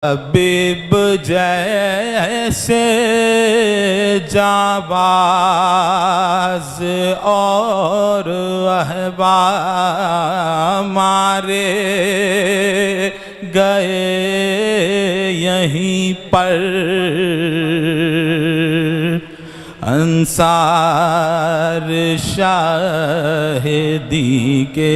हबीब जैसे जाबाज और अहबा मारे गए यहीं पर अंसार शाहिदी के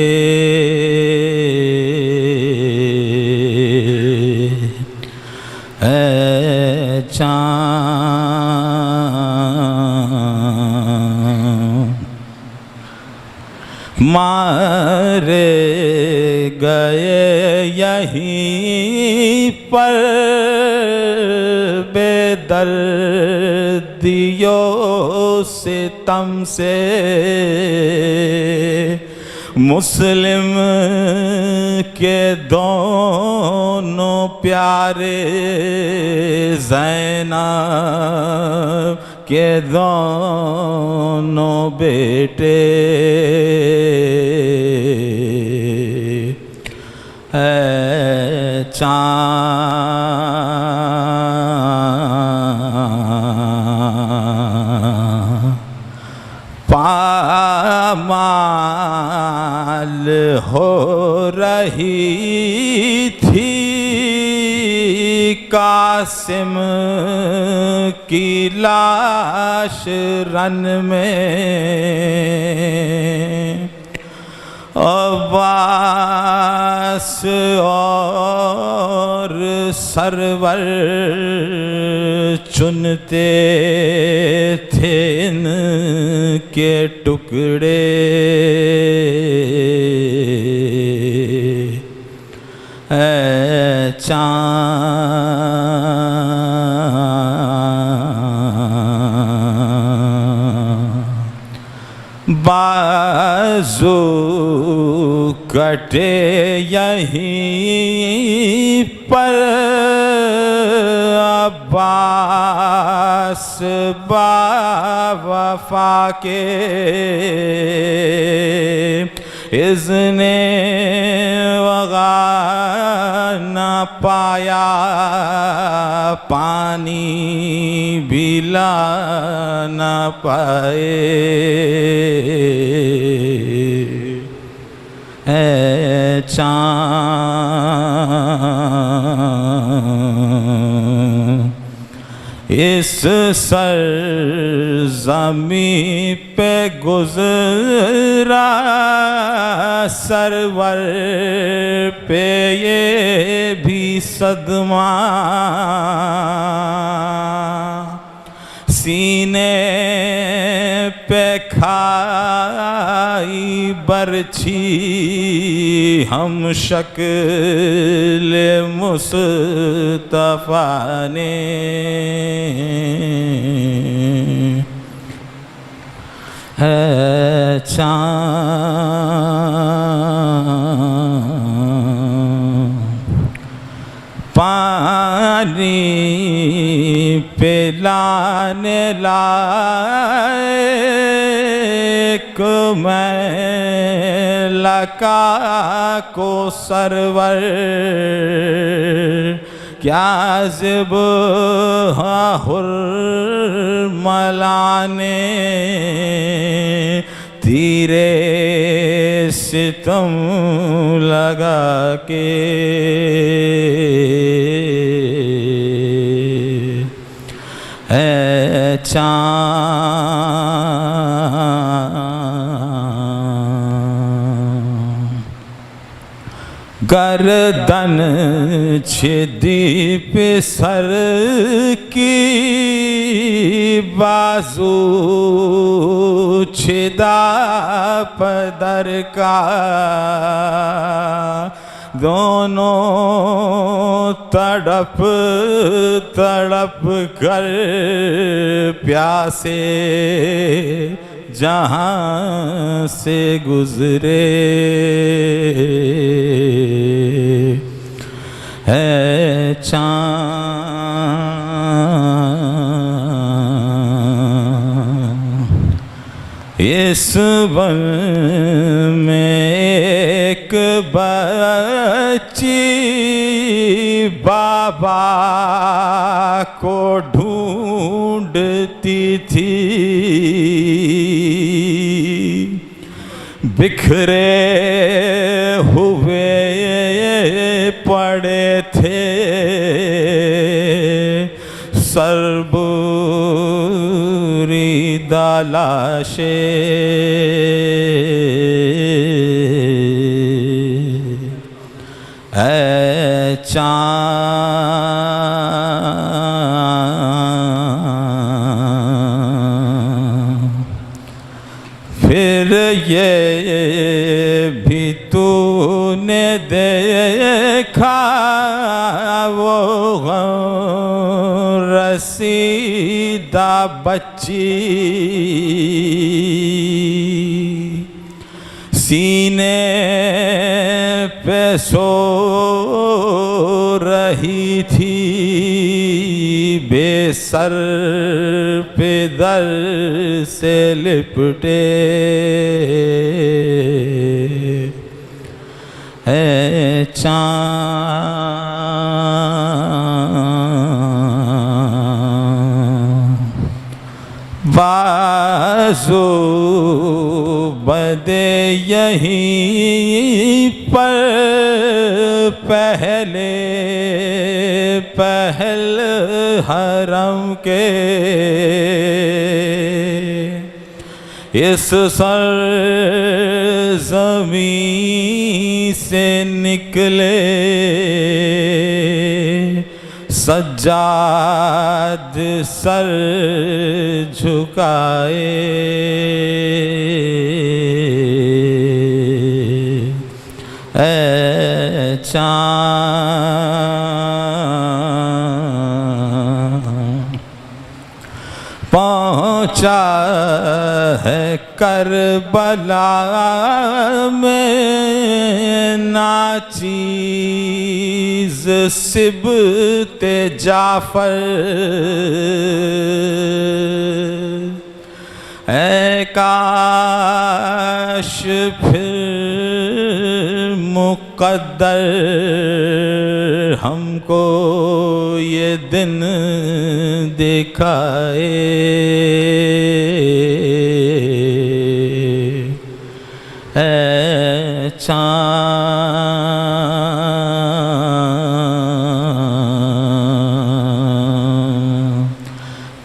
मारे गए यहीं पर बेदर्दियों सितम से मुस्लिम के दोनों प्यारे ज़ैनब के दोनों बेटे पामाल हो रही थी कासिम की लाश रन में अब्बास और सरवर चुनते थे इनके टुकड़े बाजू कटे यहीं पर अब्बास बावफा के इज़्ने वगा न पाया पानी भी ला न पाए इस सरज़मी पे गुज़रा सरवर पे ये भी सदमा सीने पे खाई बरछी हम शक्ल मुस्तफ़ा ने है पानी पिलाने लायक मैं लका को सरवर क्या ज़िब हुर्मलाने तीरे सितम लगा के गर्दन छिदी पे सर की बाजू छिदा पदर का दोनों तड़प तड़प कर प्यासे जहाँ से गुजरे है चाँद इस वन में एक बच्ची बा बाबा को ढूंढती थी, बिखरे हुए पड़े थे सरबूरी दालाशे। ऐ चाँद फिर ये भी तूने देखा वो रसीदा बच्ची सीने पे सो रही थी, बेसर पे दर से लिपटे है चाँद। बाज़ू बदे यहीं पर पहल हरम के इस सरज़मीं से निकले सज्जाद सर झुकाए। ऐ चाँद पहुँचा है करबला में नाचीज़ सिबते जाफर। ऐ काश फिर मुक़द्दर हमको ये दिन दिखाए। ऐ चाँद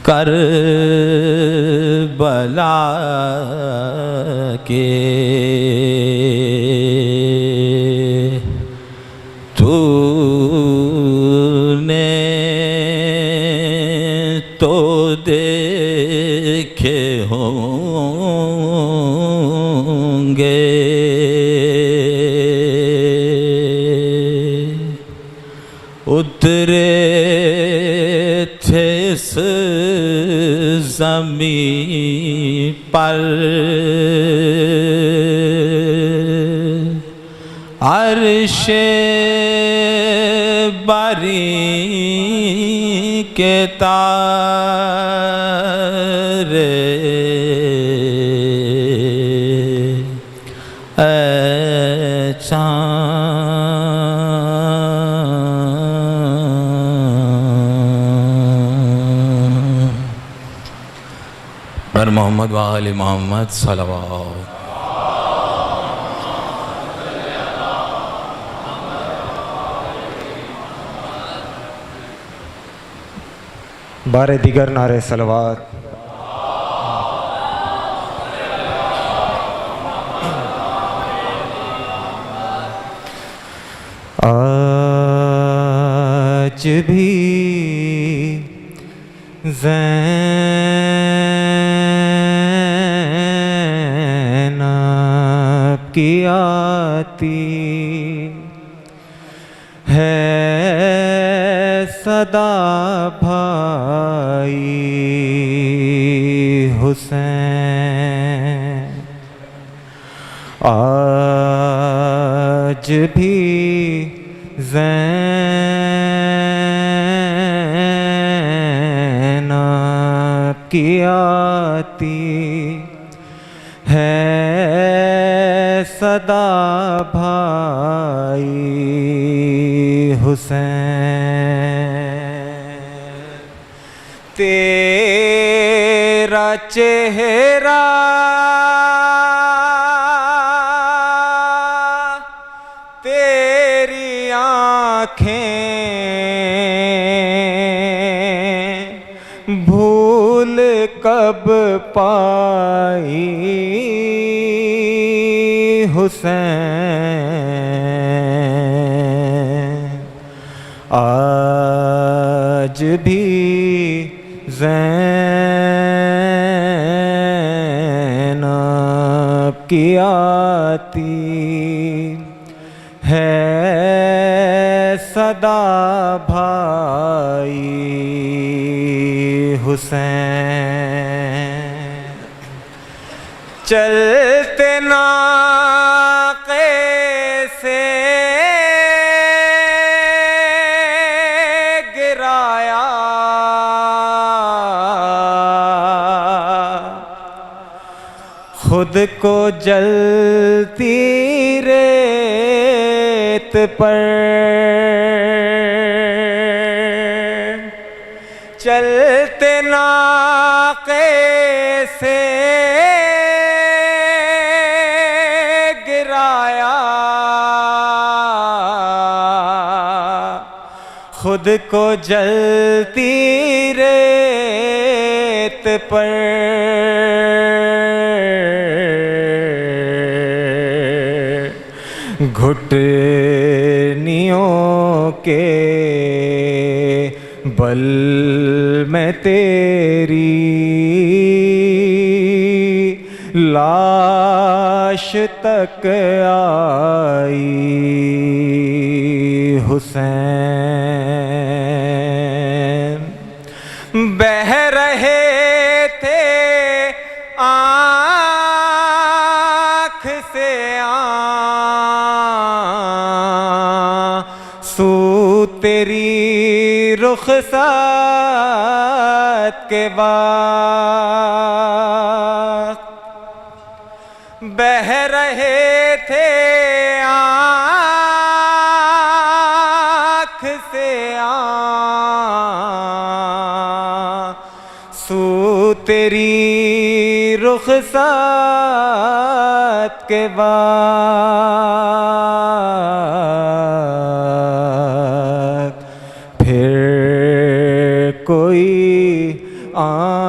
करबला के तूने तो देखे होंगे उतरे थे इस ज़मीं पर अर्शे बारी के तारे। ऐ चाँद पर मोहम्मद व आले मोहम्मद सल्लल्लाहु। बारे दिगर नारे सलवात। आज भी ज़ैनब की आती है सदा भाई हुसैन। आज भी ज़ैनब की आती है सदा भाई हुसैन। तेरा चेहरा तेरी आँखें भूल कब पाई हुसैन। आज भी ज़ैनब की आती है सदा भाई हुसैन। चलते नाक़े से गिराया खुद को जलती रेत पर। चलते नाक़े से गिराया खुद को जलती रेत पर। घुटनियों के बल में तेरी लाश तक आई हुसैन। बह रहे थे आँख से आंसू तेरी रुखसात के बाद। बह रहे थे आँख से आंसू तेरी रुखसात के बाद। फिर कोई आंसू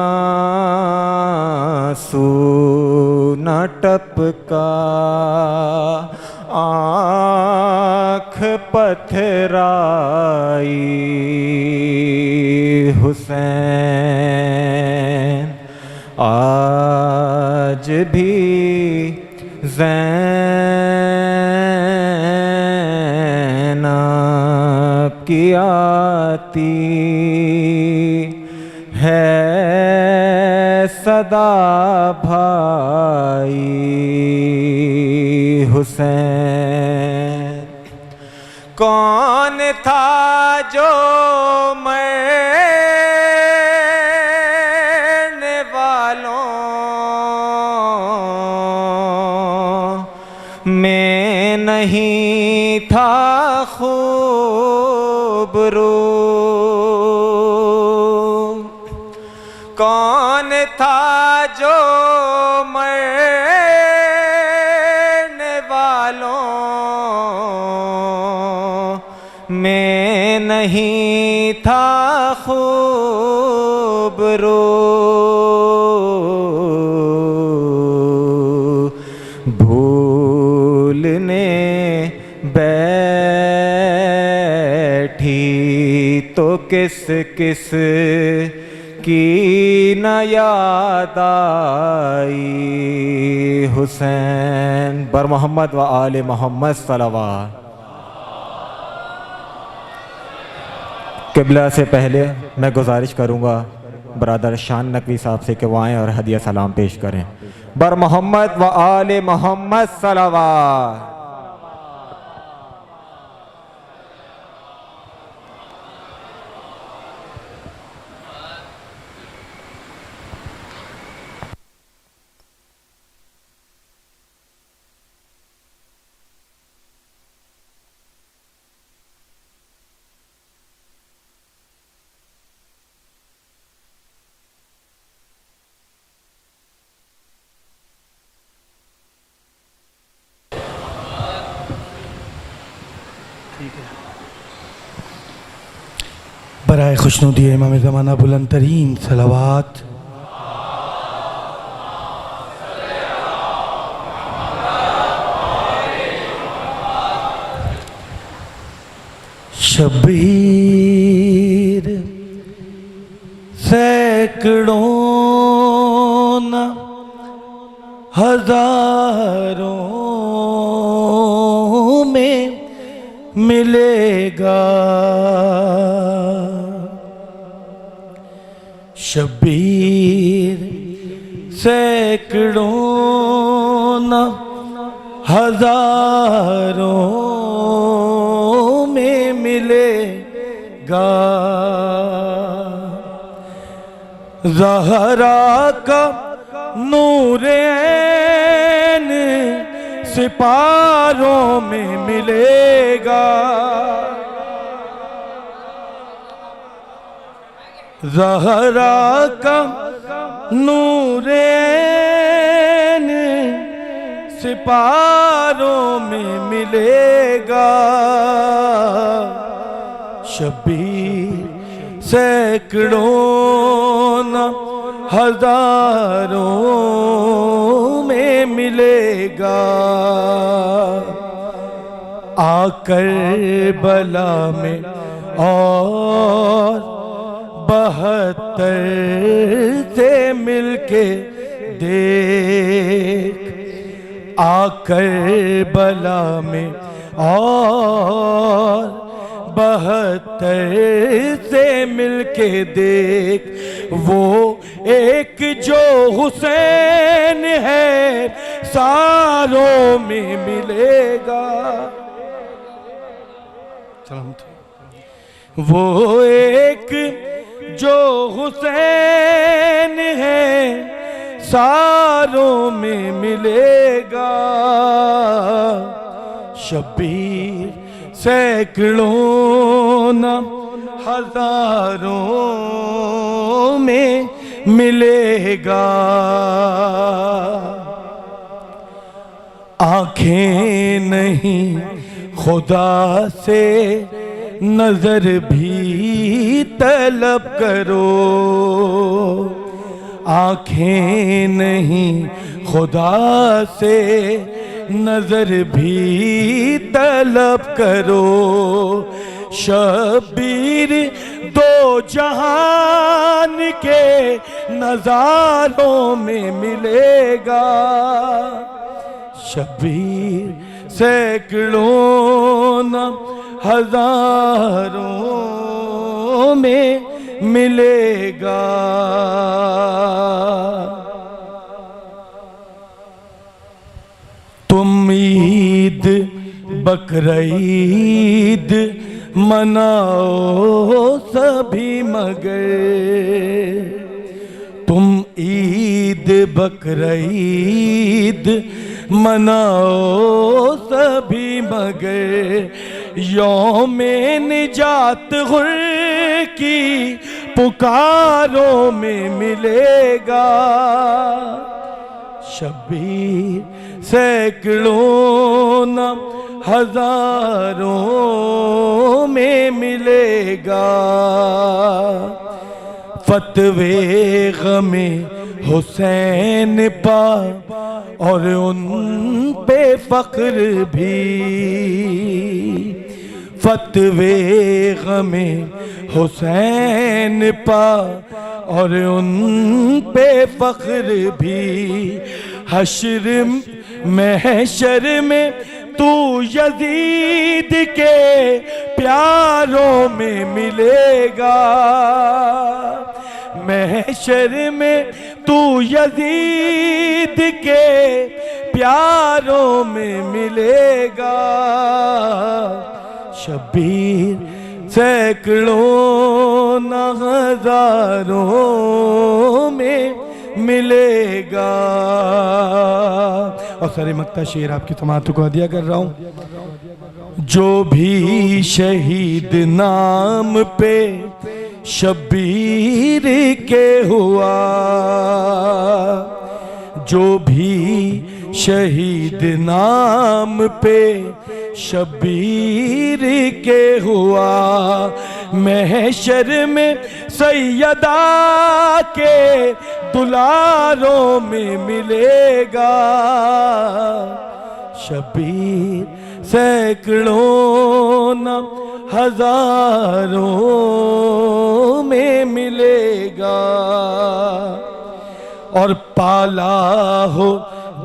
न टपका आँख पथराई हुसैन। आज भी ज़ैनब की आती है सदा भाई हुसैन। कौन था जो मरने वालों में नहीं था खूबरू। कौन था जो मरने वालों में नहीं था खूबरू। भूलने बैठी तो किस किस की न याद आई हुसैन। बर मोहम्मद व आले मोहम्मद सलवात। क़िबला से पहले मैं गुजारिश करूँगा बरादर शान नकवी साहब से कि वो आएँ और हदिया सलाम पेश करें। बर मोहम्मद व आले मोहम्मद सलवात। बराए खुशनुदी इमाम ज़माना बुलंद तरीन सलावत। शब्बीर सैकड़ों न हजारों में मिलेगा। शब्बीर सैकड़ों न हजारों में मिलेगा। ज़हरा का नूर ऐन सिपारों में मिलेगा। ज़हरा का नूर ऐन सिपारों में मिलेगा। शब्बीर सैकड़ों न हजारों में मिलेगा। आकर बला में और 72 से मिलके देख। आकर बला में और 72 से मिलके देख। वो एक जो हुसैन है सारों में मिलेगा। वो एक जो हुसैन है सारों में मिलेगा। शब्बीर सैकड़ों न हजारों में मिलेगा। आंखें नहीं खुदा से नजर भी तलब करो। आंखें नहीं खुदा से नजर भी तलब करो। शब्बीर दो जहान के नजारों में मिलेगा। शब्बीर सैकड़ों न हजारों में मिलेगा। तुम ईद बकरीद मनाओ सभी मगर। तुम ईद बकरीद मनाओ सभी मगर। यौमे निजात गुर की पुकारों में मिलेगा। शब्बीर सैकड़ों न हजारों में मिलेगा। फतवे गमे हुसैन पा और उन पे फख्र भी। फतवे गमे हुसैन पा और उन पे फख्र भी। हश्र महशर में तू यजीद के प्यारों में मिलेगा। महशर में तू यजीद के प्यारों में मिलेगा। शब्बीर सैकड़ों न हजारों में मिलेगा। और सारे मक्ता शेर आपकी तमातों को हदिया कर रहा हूँ। जो भी शहीद नाम पे शब्बीर के हुआ। जो भी शहीद नाम पे शब्बीर के हुआ। महशर में सैयदा के दुलारों में मिलेगा। शबीर सैकड़ों न हजारों में मिलेगा। और पाला हो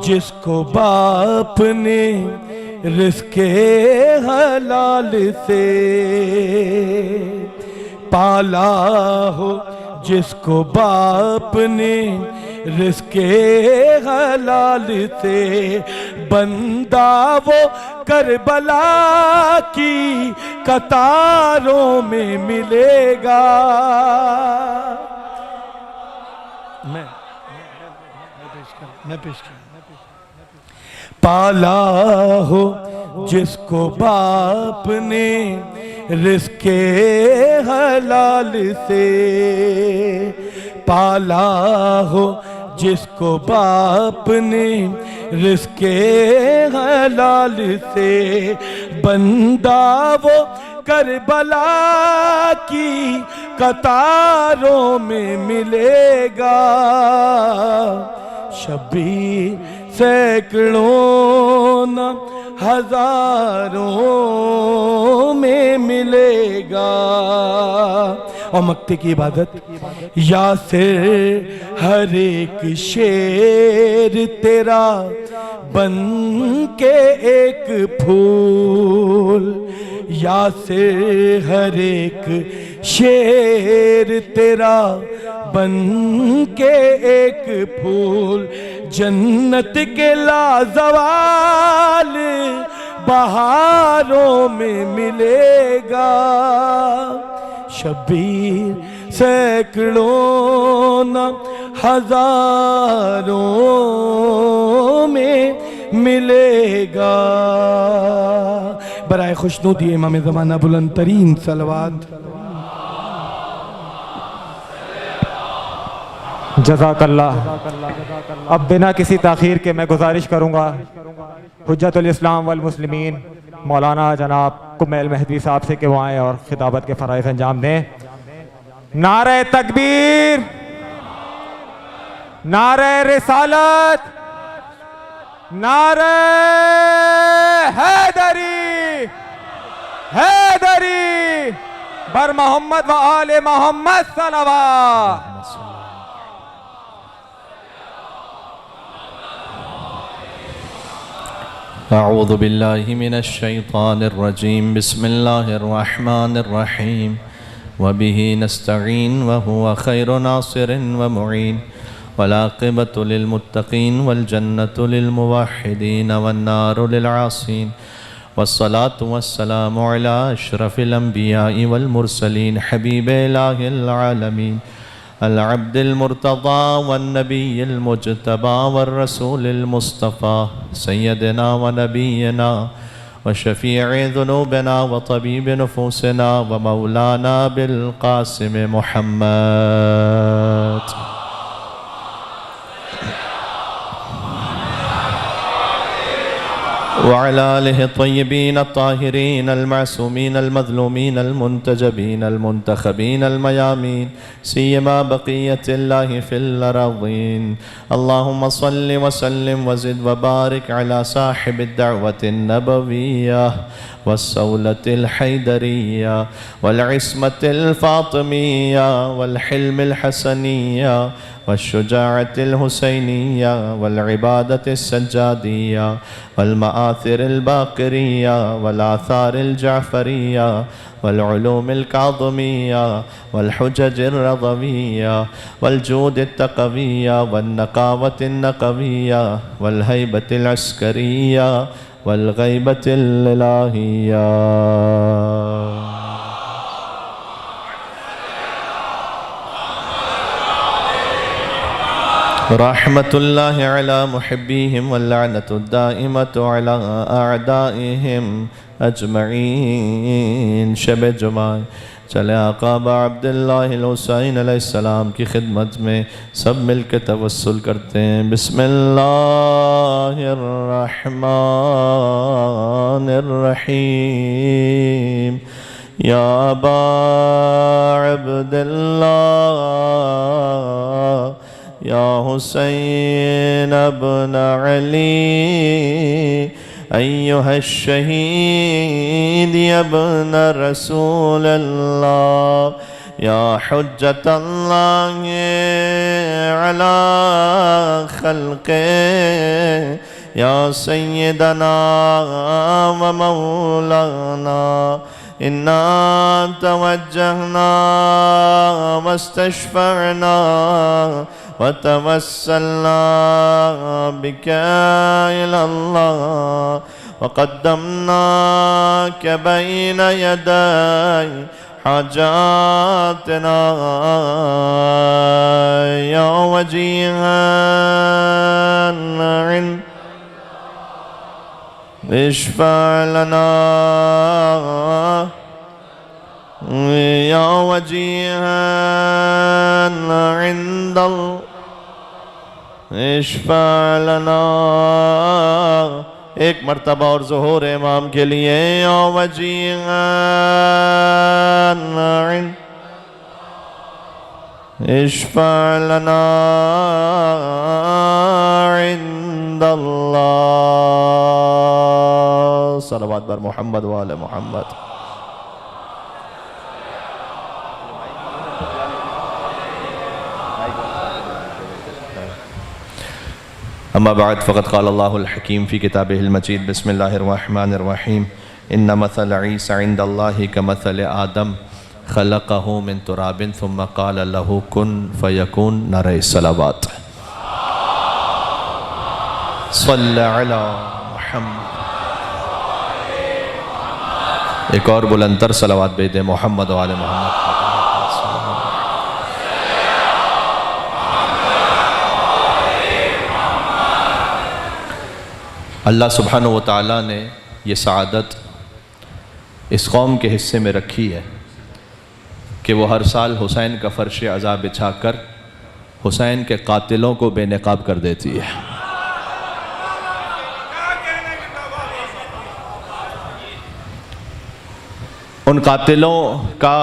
जिसको बाप ने रिज़्क़े हलाल से, पाला हो जिसको बाप ने रिज़्क़े हलाल से, बंदा वो करबला की कतारों में मिलेगा। मैं पेश कर पाला हो जिसको बाप ने रिज़्क़े हलाल से, पाला हो जिसको बाप ने रिज़्क़े हलाल से, बंदा वो करबला की कतारों में मिलेगा। शबीर सैकड़ों न हजारों में मिलेगा। और मक्ते की इबादत, यासिर हर एक शेर तेरा बन के एक फूल, यासिर हर एक शेर तेरा बन के एक फूल, जन्नत के लाजवाल बहारों में मिलेगा। शबीर सैकड़ों न हजारों में मिलेगा। बराए खुशनूदी इमाम ज़माना बुलंद तरीन सलवात। जज़ाकल्लाह। अब बिना किसी ताख़ीर के मैं गुजारिश करूँगा हुज्जतुल इस्लाम वल मुस्लिमीन मौलाना जनाब कुमैल महदी साहब से कि वो आएँ और खिताबत के फ़राइज़ अंजाम दें। नारे तकबीर, नारे रिसालत, नारे हैदरी, हैदरी बर मोहम्मद व आले मोहम्मद सलवात। अऊज़ु बिल्लाहि मिनश शैतानिर रजीम। बिस्मिल्लाहिर रहमानिर रहीम। व बिही नस्तईन व हुवा खैरु नासिरिन व मुईन। वल आक़िबतु लिल मुत्तक़ीन वल जन्नतु लिल मुवह्हिदीन वन नारु लिल आसीन। वस्सलातु वस्सलामु अला अशरफिल अंबियाइ वल मुरसलीन हबीबे इलाहिल आलमीन अल अब्दिल मुर्तज़ा वन नबिय्यिल मुज्तबा वर रसूलिल मुस्तफ़ा सय्यदना व नबियना व शफ़ीअ ज़ुनूबिना व तबीब नुफूसिना व मौलाना बिल क़ासिम मुहम्मद। वअला आलिहि तय्यबीन अत्ताहिरीन अलमासूमीन अलमज़लूमीन अलमुंतजबीन अलमुंतखबीन अलमयामीन सियमा बक़ियतिल्लाहि फिल अरज़ीन। अल्लाहुम्मा सल्लि व सल्लिम व ज़िद व बारिक अला साहिबिद दअवतिन नबविय्यह वस्सौलतिल हैदरिय्या वल इस्मतिल फ़ातिमिय्या वल हिल्मिल हसनिय्या वश्शुजाअतिल हुसैनिय्या वल इबादतिस सज्जादिय्या वल मआथिरिल बाक़िरिय्या वल आथारिल जाफ़रिय्या वल उलूमिल काज़िमिय्या वल हुज्जजिर रज़विय्या वल जूदित तक़विय्या वन नक़ावतिन नक़विय्या वल हैबतिल अस्करिय्या वल ग़ैबतिल इलाहिय्या। रहमतुल्लाहि अला मुहिब्बिहिम व लअनतुद्दाइमतु अला अअदाइहिम अजमईन। शब जुमा चले आका अब्दुल्लाहिल हुसैन अलैहिस्सलाम की खिदमत में सब मिल के तवस्सुल करते हैं। बिस्मिल्लाहिर रहमानिर रहीम। या अबा अब्दुल्लाह या हुसैन इब्न अली अय्युहा शहीद इब्न रसूलल्लाह या हुज्जतल्लाह अला खल्क़े या सय्यदना व मौलाना इन्ना तवज्जहना वस्तशफ़अना व तवस्सलना बिका इलल्लाह व क़द्दमनाका बैन यदै हाजातना या वजीहन इश्फ़अ लना या वजीहन इंदल इश्फ़अ लना। एक मर्तबा और ज़ुहूर इमाम के लिए या वजीहन इश्फ़अ लना इंदल्लाह। सलवात बर मोहम्मद व आले मोहम्मद। अम्मा बाद फ़क़द क़ाल अल्लाहुल हकीम फ़ी किताबिहिल मजीद बिस्मिल्लाहिर रहमानिर रहीम इन्ना मसल ईसा इंदल्लाहि कमसल आदम खलक़हु मिन तुराबिन सुम्मा क़ाल लहू कुन फ़यकुन। नारे सलावत सल्लल्लाहु अला मुहम्मद। एक और बुलंदतर सलावत भेज दे मोहम्मद व आले मोहम्मद। अल्लाह सुब्हानहु व तआला ने ये सआदत इस कौम के हिस्से में रखी है कि वो हर साल हुसैन का फ़र्श अज़ा बिछाकर हुसैन के कातिलों को बेनकाब कर देती है। उन कातिलों का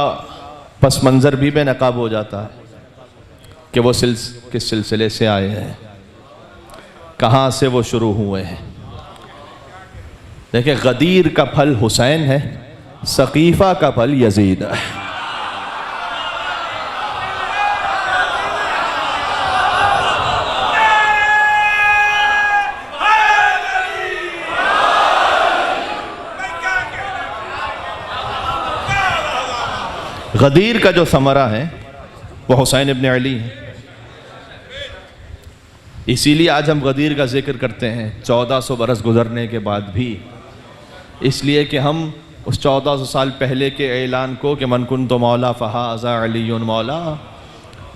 पस मंज़र भी बेनकाब हो जाता है कि वो किस सिलसिले से आए हैं, कहाँ से वो शुरू हुए हैं। देखिए, गदीर का फल हुसैन है, सकीफ़ा का फल यजीद है। गदीर का जो समरा है वो हुसैन इब्न अली है। इसीलिए आज हम गदीर का जिक्र करते हैं 1400 बरस गुजरने के बाद भी, इसलिए कि हम उस 1400 साल पहले के ऐलान को कि मन कुन तो मौला फ़हाज़ा अलीयुन मौला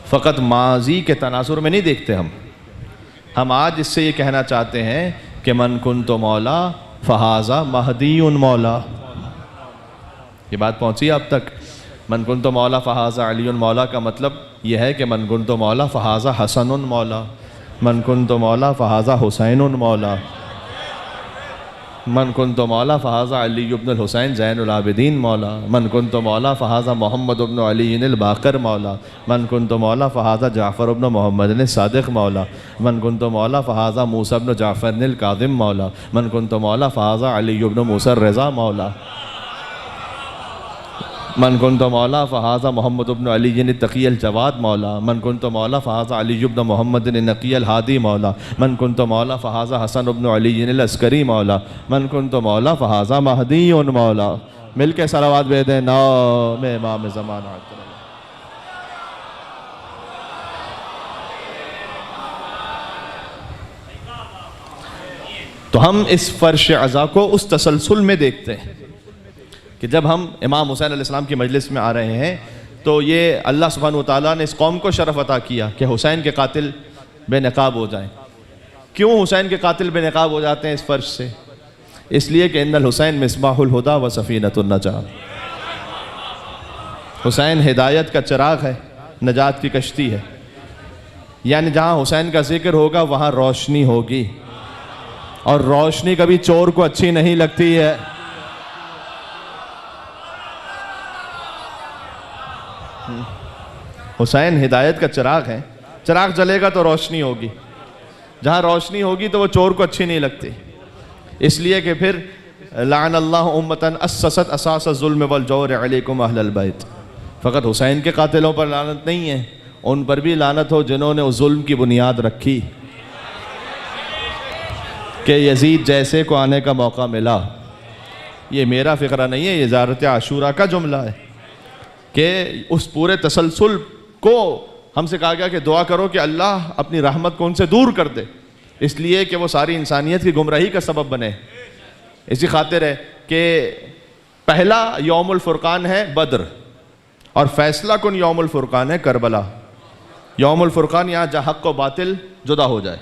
फ़कत माजी के तनासुर में नहीं देखते। हम आज इससे ये कहना चाहते हैं कि मन कुन तो मौला फ़हाज़ा महदीयुन मौला। ये बात पहुँची अब तक? मन कुन तो मौला फ़हाज़ा अलीयुन मौला का मतलब यह है कि मन कुन तो मौला फ़हाज़ा हसनुन मौला, मन कुन तो मौला फ़हाज़ा हुसैनुन मौला, मन कुन तो मौला फ़हाज़ा अली इब्नुल हुसैन ज़ैनुल आबिदीन मौला, मन कुन तो मौला फ़हाज़ा मोहम्मद इब्न अली इल बाकर मौला, मन कुन तो मौला फ़हाज़ा जाफ़र इब्न मोहम्मद सादिक़ मौला, मन कुन तो मौला फ़हाज़ा मूसा इब्न जाफ़र निल कादिम मौला, मन कुन तो मौला फ़हाज़ा अली इब्न मूसा रज़ा मौला, मन कुन तो मौला फ़हाज़ा मोहम्मद इब्न अली तक़ी जवाद मौला, मन कुन तो मौला फ़हाज़ा अली इब्न मोहम्मद नक़ी हादी मौला, मन कुन तो मौला फ़हाज़ा हसन इब्न अली अस्करी मौला, मन कुन तो मौला फ़हाज़ा महदी उन मौला। मिल के सलावत भेदे नाम इमाम ज़माना। तो हम इस फ़र्श अज़ा को उस तसलसल में देखते हैं कि जब हम इमाम हुसैन अलैहिस्सलाम की मजलिस में आ रहे हैं तो ये अल्लाह सुब्हानहु व तआला ने इस कौम को शरफ़ अता किया कि हुसैन के कातिल बेनकाब हो जाएं। क्यों हुसैन के कातिल बेनकाब हो जाते हैं इस फ़र्श से? इसलिए कि इन्नल हुसैन मिस्बाहुल हुदा व सफ़ीनतुन नजात। हुसैन हिदायत का चिराग है, नजात की कश्ती है। यानी जहाँ हुसैन का जिक्र होगा वहाँ रोशनी होगी, और रोशनी कभी चोर को अच्छी नहीं लगती है। हुसैन हिदायत का चिराग है। चिराग जलेगा तो रोशनी होगी, जहाँ रोशनी होगी तो वो चोर को अच्छी नहीं लगती। इसलिए कि फिर लानल्लाहु उम्मतन अस्ससत असास ज़ुल्म वल जौर अलैकुम अहलल बैत। फ़कत हुसैन के कातिलों पर लानत नहीं है, उन पर भी लानत हो जिन्होंने उस जुल्म की बुनियाद रखी कि यजीद जैसे को आने का मौका मिला। ये मेरा फ़िक्रा नहीं है, ये ज़ारत आशूरा का जुमला है कि उस पूरे तसलसल को हमसे कहा गया कि दुआ करो कि अल्लाह अपनी रहमत को उनसे दूर कर दे, इसलिए कि वो सारी इंसानियत की गुमराही का सबब बने। इसी खातिर है कि पहला यौमुल फुरकान है बद्र और फैसला कुन यौमुल फुरकान है करबला। यौमुल फुरकान यहाँ जहाँ हक़ व बातिल जुदा हो जाए,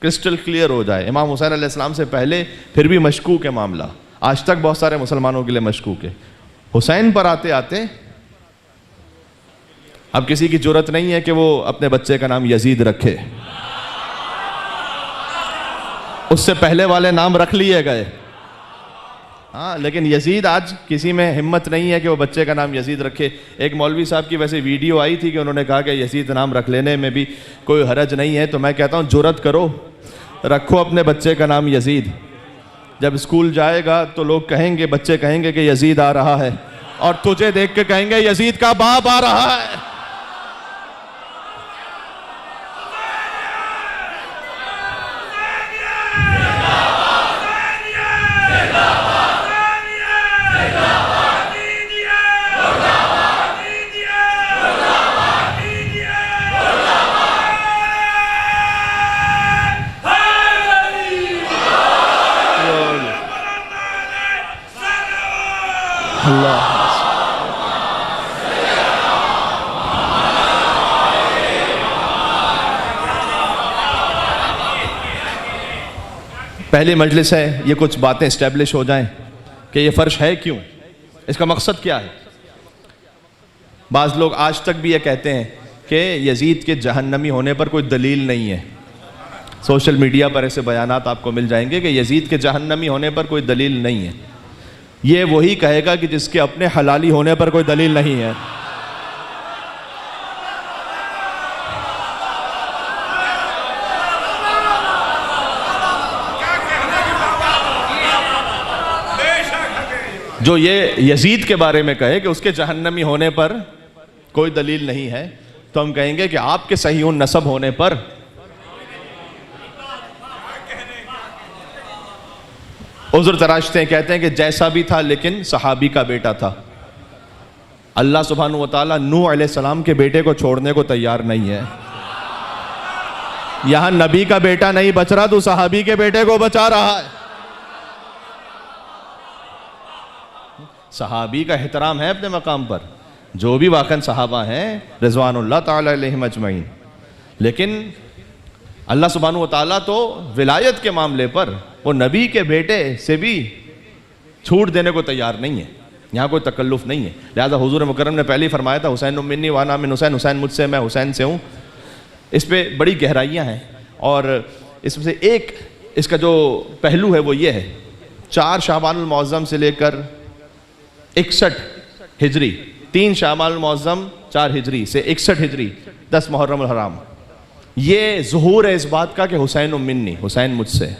क्रिस्टल क्लियर हो जाए। इमाम हुसैन अलैहिस्सलाम से पहले फिर भी मशकूक है मामला, आज तक बहुत सारे मुसलमानों के लिए मशकूक है। हुसैन पर आते आते अब किसी की जुर्रत नहीं है कि वो अपने बच्चे का नाम यजीद रखे, उससे पहले वाले नाम रख लिए गए। हाँ, लेकिन यजीद आज किसी में हिम्मत नहीं है कि वो बच्चे का नाम यजीद रखे। एक मौलवी साहब की वैसे वीडियो आई थी कि उन्होंने कहा कि यजीद नाम रख लेने में भी कोई हरज नहीं है, तो मैं कहता हूँ जुर्रत करो, रखो अपने बच्चे का नाम यजीद। जब स्कूल जाएगा तो लोग कहेंगे, बच्चे कहेंगे कि यजीद आ रहा है, और तुझे देख के कहेंगे यजीद का बाप आ रहा है। पहली मजलिस है, ये कुछ बातें इस्टेब्लिश हो जाएं कि ये फ़र्श है क्यों, इसका मकसद क्या है। बाज़ लोग आज तक भी ये कहते हैं कि यजीद के जहन्नमी होने पर कोई दलील नहीं है। सोशल मीडिया पर ऐसे बयानात आपको मिल जाएंगे कि यजीद के जहन्नमी होने पर कोई दलील नहीं है। ये वही कहेगा कि जिसके अपने हलाली होने पर कोई दलील नहीं है। जो ये यजीद के बारे में कहे कि उसके जहन्नमी होने पर कोई दलील नहीं है, तो हम कहेंगे कि आपके सहीउन नसब होने पर उज़्र तराशते हैं, कहते हैं कि जैसा भी था लेकिन सहाबी का बेटा था। अल्लाह सुब्हानहू व तआला नूह अलैहिस्सलाम के बेटे को छोड़ने को तैयार नहीं है। यहां नबी का बेटा नहीं बच रहा, तो सहाबी के बेटे को बचा रहा है। सहाबी का एहतराम है अपने मकाम पर, जो भी वाकन सहाबा हैं रिज़वानुल्लाह ताला अलैहिम अजमईन, लेकिन अल्लाह सुब्हानहू व तआला तो विलायत के मामले पर वो नबी के बेटे से भी छूट देने को तैयार नहीं है। यहाँ कोई तकल्लुफ़ नहीं है। लिहाजा हुज़ूर मुकर्रम ने पहले ही फरमाया था, हुसैन मिन्नी वाना मिन हुसैन, हुसैन मुझसे, मैं हुसैन से हूँ। इस पर बड़ी गहराइयाँ हैं, और इसमें से एक इसका जो पहलू है वो ये है, 4 शाबानुल मुअज़्ज़म से लेकर 61 हिजरी, 3 शाबानुल मुअज़्ज़म 4 हिजरी से 61 हिजरी 10 मुहर्रम हराम, ये ज़ुहूर है इस बात का कि हुसैन मिन्नी, हुसैन मुझसे।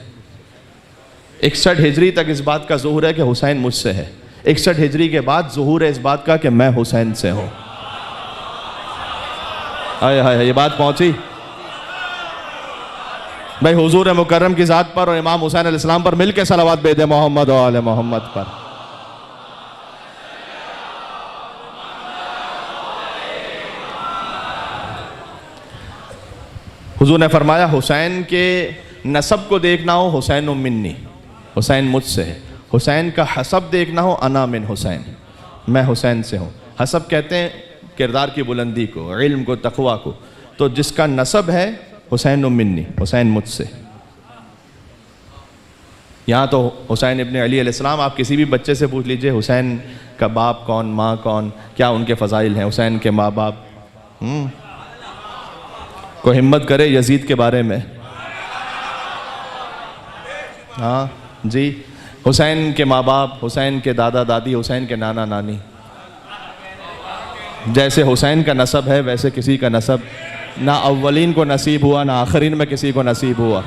61 हिजरी तक इस बात का ज़ुहूर है कि हुसैन मुझसे है। 61 हिजरी के बाद ज़ुहूर है इस बात का कि मैं हुसैन से हूँ। हाय हाय, ये बात पहुँची भाई। हुजूर मुकर्रम की ज़ात पर और इमाम हुसैन अलैहिस्सलाम पर मिल के सलावत भेदे मोहम्मद और आले मोहम्मद पर। हुजूर ने फरमाया, हुसैन के नसब को देखना हो हुसैन मिन्नी, हुसैन मुझसे है। हुसैन का हसब देखना हो अना मिन हुसैन, मैं हुसैन से हूँ। हसब कहते हैं किरदार की बुलंदी को, इल्म को, तक़वा को। तो जिसका नसब है हुसैन मिन्नी, हुसैन मुझसे। यहाँ तो हुसैन इब्न अली अलैहिस्सलाम, आप किसी भी बच्चे से पूछ लीजिए हुसैन का बाप कौन, माँ कौन, क्या उनके फ़ज़ाइल हैं हुसैन के माँ बाप। को हिम्मत करे यजीद के बारे में। हाँ जी, हुसैन के माँ बाप, हुसैन के दादा दादी, हुसैन के नाना नानी। जैसे हुसैन का नसब है वैसे किसी का नसब ना अव्वलीन को नसीब हुआ ना आखिरीन में किसी को नसीब हुआ।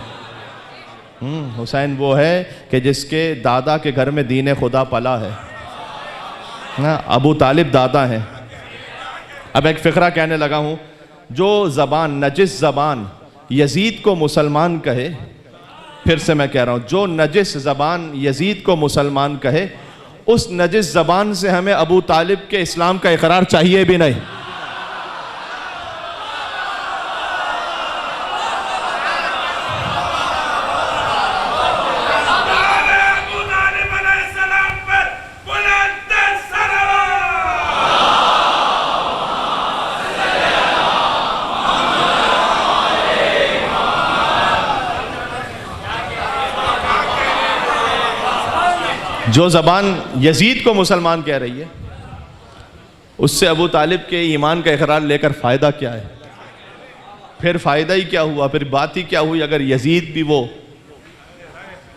हुसैन वो है कि जिसके दादा के घर में दीन खुदा पला है ना। अबू तालिब दादा हैं। अब एक फ़िक्रा कहने लगा हूँ, जो ज़बान नजिस ज़बान यजीद को मुसलमान कहे, फिर से मैं कह रहा हूँ, जो नजिस ज़बान यजीद को मुसलमान कहे, उस नजिस ज़बान से हमें अबू तालिब के इस्लाम का इकरार चाहिए भी नहीं। जो ज़बान यजीद को मुसलमान कह रही है, उससे अबू तालिब के ईमान का इकरार लेकर फ़ायदा क्या है? फिर फ़ायदा ही क्या हुआ? फिर बात ही क्या हुई? अगर यजीद भी वो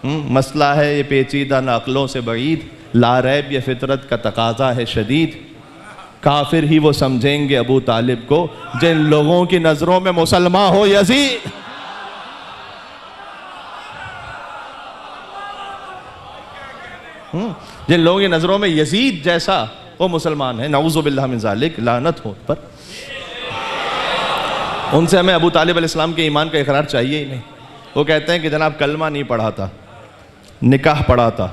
मसला है ये पेचीदा न अक़लों से बईद, ला रैब ये फितरत का तकाज़ा है शदीद, काफिर ही वो समझेंगे अबू तालिब को जिन लोगों की नज़रों में मुसलमान हो यजीद। जिन लोगों की नज़रों में यजीद जैसा वो मुसलमान है, नऊज़ु बिल्लाह मिन ज़ालिक, लानत हो पर, उनसे हमें अबू तालिब अलैहिस्सलाम के ईमान का इकरार चाहिए ही नहीं। वो कहते हैं कि जनाब कलमा नहीं पढ़ा था, निकाह पढ़ा था।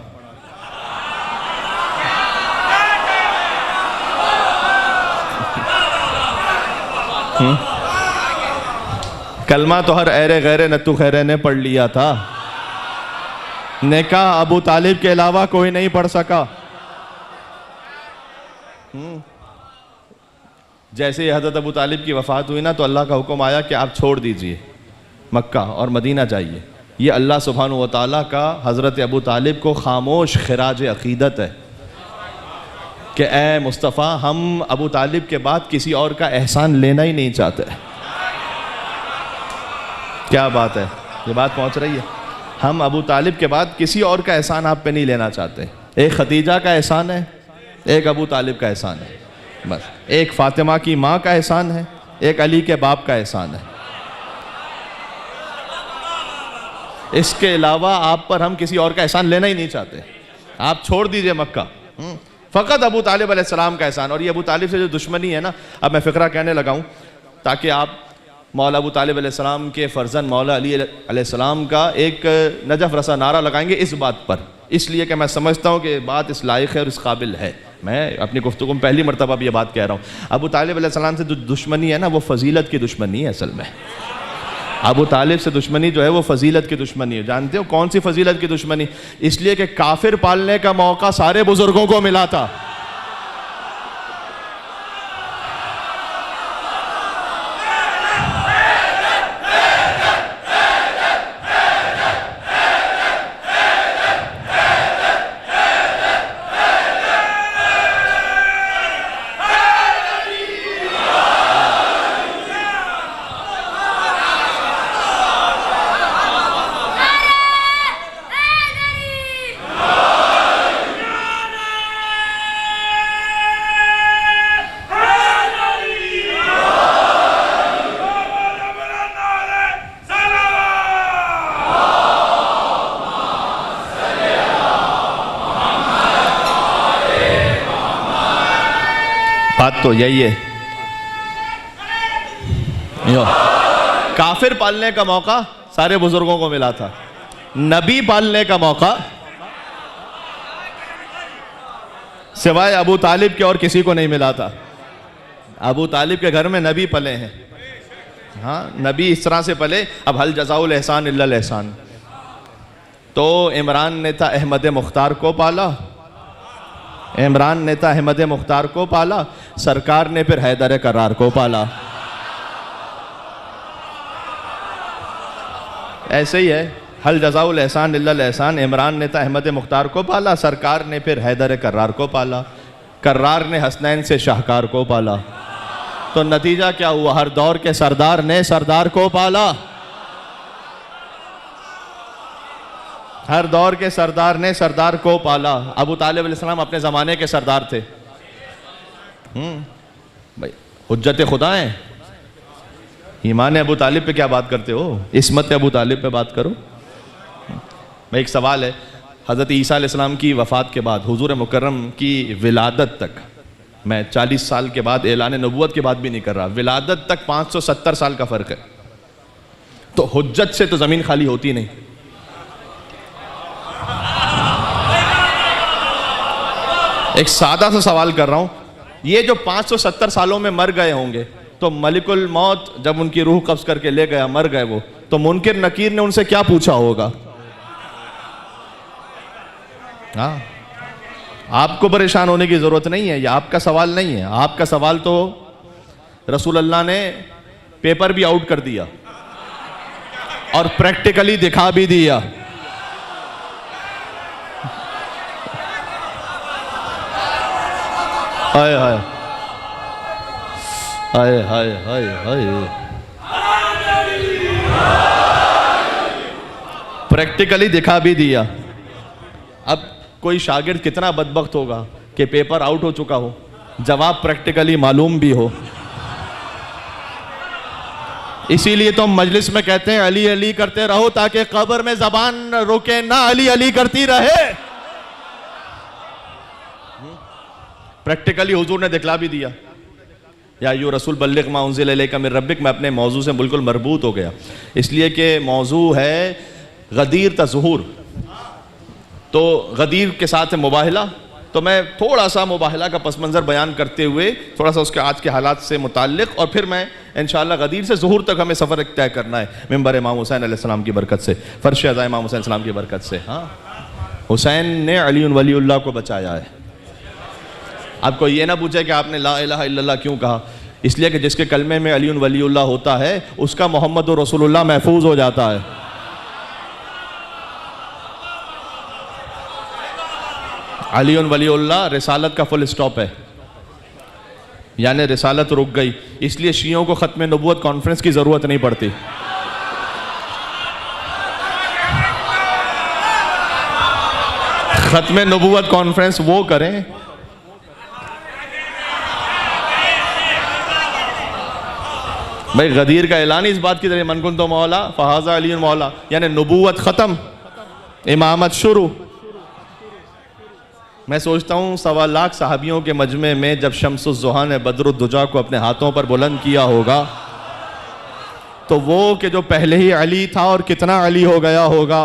कलमा तो हर ऐरे गैरे नत्तू खैरे ने पढ़ लिया था, निकाह अबू तालिब के अलावा कोई नहीं पढ़ सका। जैसे हज़रत अबू तालिब की वफ़ात हुई ना, तो अल्लाह का हुक्म आया कि आप छोड़ दीजिए मक्का और मदीना जाइए। ये अल्लाह सुब्हानहू व तआला का हज़रत अबू तालिब को खामोश खिराज अक़ीदत है कि ए मुस्तफ़ा, हम अबू तालिब के बाद किसी और का एहसान लेना ही नहीं चाहते। क्या बात है, ये बात पहुँच रही है। हम अबू तालिब के बाद किसी और का एहसान आप पे नहीं लेना चाहते। एक खदीजा का एहसान है, एक अबू तालिब का एहसान है, बस। एक फ़ातिमा की माँ का एहसान है, एक अली के बाप का एहसान है। इसके अलावा आप पर हम किसी और का एहसान लेना ही नहीं चाहते। आप छोड़ दीजिए मक्का, फ़कत अबू तालिब अलैहिस्सलाम का एहसान। और ये अबू तालिब से जो दुश्मनी है ना, अब मैं फ़िक्रा कहने लगा हूँ ताकि आप मौला अबू तालिब अलैहिस्सलाम के फ़र्जंद मौला अली अलैहिस्सलाम का एक नजफ़ रसा नारा लगाएंगे इस बात पर, इसलिए कि मैं समझता हूँ कि बात इस लायक है और इस काबिल है। मैं अपनी गुफ्तगू में पहली मरतबा भी ये बात कह रहा हूँ। अबू तालिब अलैहिस्सलाम से जो दुश्मनी है ना, वो फ़जीलत की दुश्मनी है। असल में अबू तालिब से दुश्मनी जो है वो फ़जीलत की दुश्मनी है। जानते हो कौन सी फ़जीलत की दुश्मनी? इसलिए कि काफिर पालने का मौका सारे बुजुर्गों को मिला था। बात तो यही है। काफिर पालने का मौका सारे बुजुर्गों को मिला था, नबी पालने का मौका सिवाय अबू तालिब के और किसी को नहीं मिला था। अबू तालिब के घर में नबी पले हैं। हाँ, नबी इस तरह से पले। अब हल जज़ाउल एहसान इल्लल एहसान। तो इमरान ने था अहमद मुख्तार को पाला, इमरान ने था अहमद मुख्तार को पाला, सरकार ने फिर हैदर करार को पाला। ऐसे ही है, हल जज़ाउल एहसान इल्लल एहसान। इमरान ने था अहमद मुख्तार को पाला, सरकार ने फिर हैदर करार को पाला, करार ने हसनैन से शाहकार को पाला। तो नतीजा क्या हुआ? हर दौर के सरदार ने सरदार को पाला, हर दौर के सरदार ने सरदार को पाला। अबू तालिब अलैहिस्सलाम अपने ज़माने के सरदार थे। भाई हुज्जत खुदा है, ईमान अबू तालिब पे क्या बात करते हो, इस्मत अबू तालिब पे बात करो। भाई एक सवाल है, हज़रत ईसा अलैहिस्सलाम की वफ़ात के बाद हुजूर मुकर्रम की विलादत तक, मैं 40 साल के बाद ऐलान नबूवत की बात भी नहीं कर रहा, विलादत तक 570 साल का फ़र्क है, तो हुज्जत से तो ज़मीन खाली होती नहीं। एक सादा सा सवाल कर रहा हूं, ये जो 570 सालों में मर गए होंगे, तो मलिकुल मौत जब उनकी रूह कब्ज़ करके ले गया, मर गए वो, तो मुनकिर नकीर ने उनसे क्या पूछा होगा? हाँ, आपको परेशान होने की जरूरत नहीं है, ये आपका सवाल नहीं है। आपका सवाल तो रसूल अल्लाह ने पेपर भी आउट कर दिया और प्रैक्टिकली दिखा भी दिया। हाय हाय हाय हाय हाय हाय, प्रैक्टिकली दिखा भी दिया। अब कोई शागिर्द कितना बदबख्त होगा कि पेपर आउट हो चुका हो, जवाब प्रैक्टिकली मालूम भी हो। इसीलिए तो हम मजलिस में कहते हैं अली अली करते रहो ताकि कब्र में जबान रुके ना, अली अली करती रहे। प्रैक्टिकली हुजूर ने दिखला भी दिया, या यू रसूल बल्लिग मा उन्ज़िल इलैका मिन रब्बिक। मैं अपने मौजू से बिल्कुल मरबूत हो गया, इसलिए कि मौजू है गदीर तज़हुर, तो गदीर के साथ है मुबाहला। तो मैं थोड़ा सा मुबाहला का पस मंज़र बयान करते हुए थोड़ा सा उसके आज के हालात से मुताल्लिक़, और फिर मैं इंशाअल्लाह गदीर से ज़ुहूर तक हमें सफ़र तय करना है मिंबर इमाम हुसैन अलैहिस्सलाम की बरकत से, फ़र्श अज़ा इमाम हुसैन अलैहिस्सलाम की बरकत से। हाँ, हुसैन ने अली वलीउल्लाह को बचाया है। आपको ये ना पूछे कि आपने ला इलाहा इल्लल्लाह क्यों कहा, इसलिए कि जिसके कलमे में अली वलीउल्लाह होता है उसका मोहम्मद रसूलुल्लाह महफूज हो जाता है। अली वलीउल्लाह रिसालत का फुल स्टॉप है, यानी रिसालत रुक गई, इसलिए शियों को ख़त्म नबूवत कॉन्फ्रेंस की ज़रूरत नहीं पड़ती। ख़त्म नबूवत कॉन्फ्रेंस वो करें भाई, गदीर का ऐलान इस बात की तरह मन कुन तो मौला फ़हाज़ा अली मौला, यानी नबूवत ख़त्म, इमामत शुरू। मैं सोचता हूँ 1.25 लाख सहाबियों के मजमे में जब शम्सुज़्ज़ुहा ने बद्रुद्दुजा को अपने हाथों पर बुलंद किया होगा, तो वो कि जो पहले ही अली था और कितना अली हो गया होगा।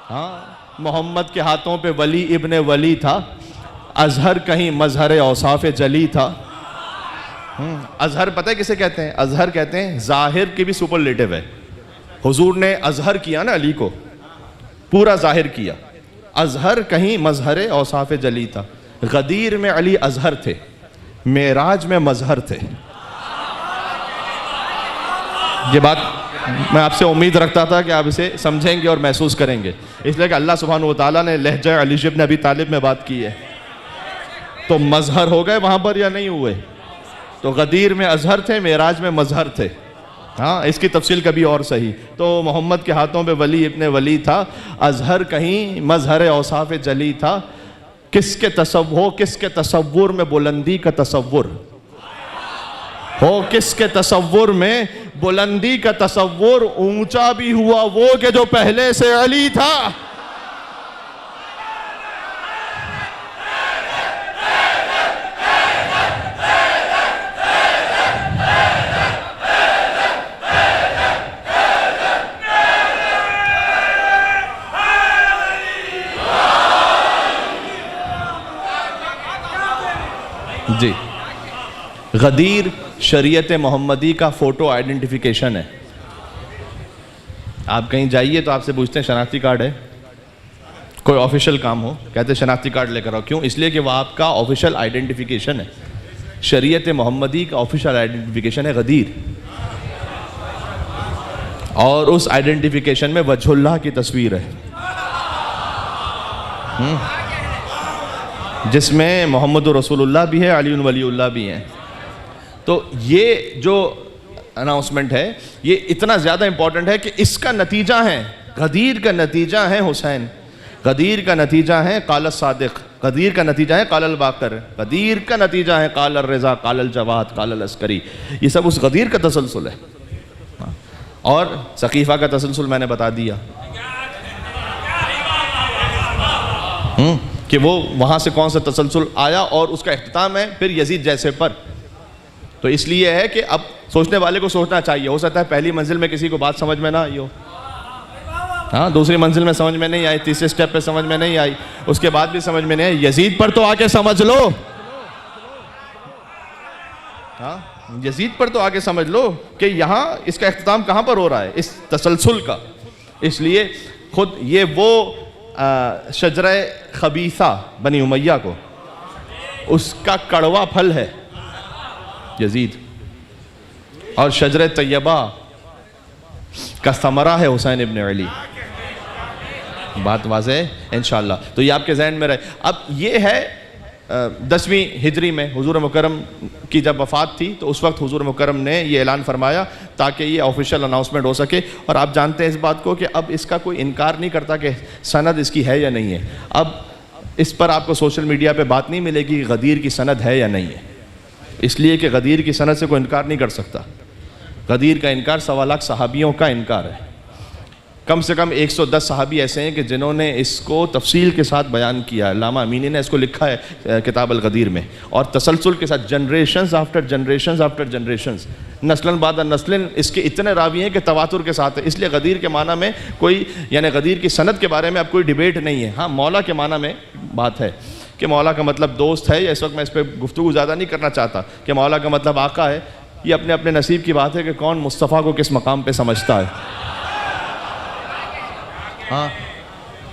हाँ, मोहम्मद के हाथों पे वली इब्ने वली था, अजहर कहीं मजहर औसाफ जली था। अजहर पता है किसे कहते हैं? अजहर कहते हैं, जाहिर की भी सुपरलेटिव है। हुजूर ने अजहर किया ना, अली को पूरा जाहिर किया। अजहर कहीं मजहर औसाफ जली था, गदीर में अली अजहर थे, मेराज में मजहर थे। ये बात मैं आपसे उम्मीद रखता था कि आप इसे समझेंगे और महसूस करेंगे, इसलिए कि अल्लाह सुब्हानहू व तआला ने लहजा अली इब्न अबी तालिब में बात की है। तो मजहर हो गए वहां पर या नहीं हुए? तो गदीर में अजहर थे, मेराज में मजहर थे। हाँ, इसकी तफसील कभी और सही। तो मोहम्मद के हाथों पे वली इब्ने वली था, अजहर कहीं मजहर औसाफ जली था। किसके तसव्वुर में बुलंदी का तसव्वुर हो, किसके तसव्वुर में बुलंदी का तसव्वुर, ऊंचा भी हुआ वो कि जो पहले से अली था। जी, गदीर शरीयत मोहम्मदी का फ़ोटो आइडेंटिफिकेशन है। आप कहीं जाइए तो आपसे पूछते हैं शनाख्ती कार्ड है, कोई ऑफिशियल काम हो, कहते हैं शनाख्ती कार्ड लेकर आओ। क्यों? इसलिए कि वह आपका ऑफिशियल आइडेंटिफिकेशन है। शरीयत मोहम्मदी का ऑफिशियल आइडेंटिफिकेशन है गदीर, और उस आइडेंटिफिकेशन में वजहुल्लाह की तस्वीर है, जिसमें मोहम्मद रसूलुल्लाह भी है, अली वलीउल्लाह भी हैं। तो ये जो अनाउंसमेंट है ये इतना ज़्यादा इंपॉर्टेंट है कि इसका नतीजा है, गदीर का नतीजा है हुसैन। गदीर का नतीजा है काल सादिक, गदीर का नतीजा है काल बाकर, गदीर का नतीजा है काल रज़ा, काल जवाद, काल अस्करी। ये सब उस गदीर का तसलसल है। और सकीफ़ा का तसलसल मैंने बता दिया कि वो वहाँ से कौन सा तसलसल आया और उसका इख्तिताम है फिर यजीद जैसे पर। तो इसलिए है कि अब सोचने वाले को सोचना चाहिए, हो सकता है पहली मंजिल में किसी को बात समझ में ना आई हो, हाँ, दूसरी मंजिल में समझ में नहीं आई, तीसरे स्टेप पे समझ में नहीं आई, उसके बाद भी समझ में नहीं आई, यजीद पर तो आके समझ लो, हाँ, यजीद पर तो आके समझ लो कि यहाँ इसका इख्तिताम कहाँ पर हो रहा है, इस तसलसल का। इसलिए खुद ये वो शजरा खबीसा बनी उमैया को उसका कड़वा फल है यजीद, और शजर तैयबा का समरा है हुसैन इब्न अली। बात वाज़ेह है इंशाअल्लाह। तो ये आपके जहन में रहे। अब ये है 10वीं हिजरी में हुजूर मुकर्रम की जब वफ़ात थी तो उस वक्त हुजूर मुकर्रम ने ये ऐलान फरमाया ताकि ये ऑफिशियल अनाउंसमेंट हो सके। और आप जानते हैं इस बात को कि अब इसका कोई इनकार नहीं करता कि सनद इसकी है या नहीं है। अब इस पर आपको सोशल मीडिया पे बात नहीं मिलेगी कि गदीर की सनद है या नहीं है, इसलिए कि गदीर की सनद से कोई इनकार नहीं कर सकता। गदीर का इनकार 1.25 लाख सहाबियों का इनकार है। कम से कम 110 सहाबी ऐसे हैं कि जिन्होंने इसको तफसील के साथ बयान किया है। लामा अमीनी ने इसको लिखा है किताब अल गदीर में, और तसलसल के साथ generations after generations after generations, नस्लन बाद नस्लन इसके इतने रावी हैं कि तवातुर के साथ है। इसलिए गदीर के माना में कोई, यानी गदीर की सनद के बारे में अब कोई डिबेट नहीं है। हाँ, मौला के माना में बात है कि मौला का मतलब दोस्त है, या इस वक्त मैं इस पर गुफ्तगू ज़्यादा नहीं करना चाहता कि मौला का मतलब आका है। ये अपने अपने नसीब की बात है कि कौन मुस्तफ़ा को किस मकाम पे समझता है। हाँ,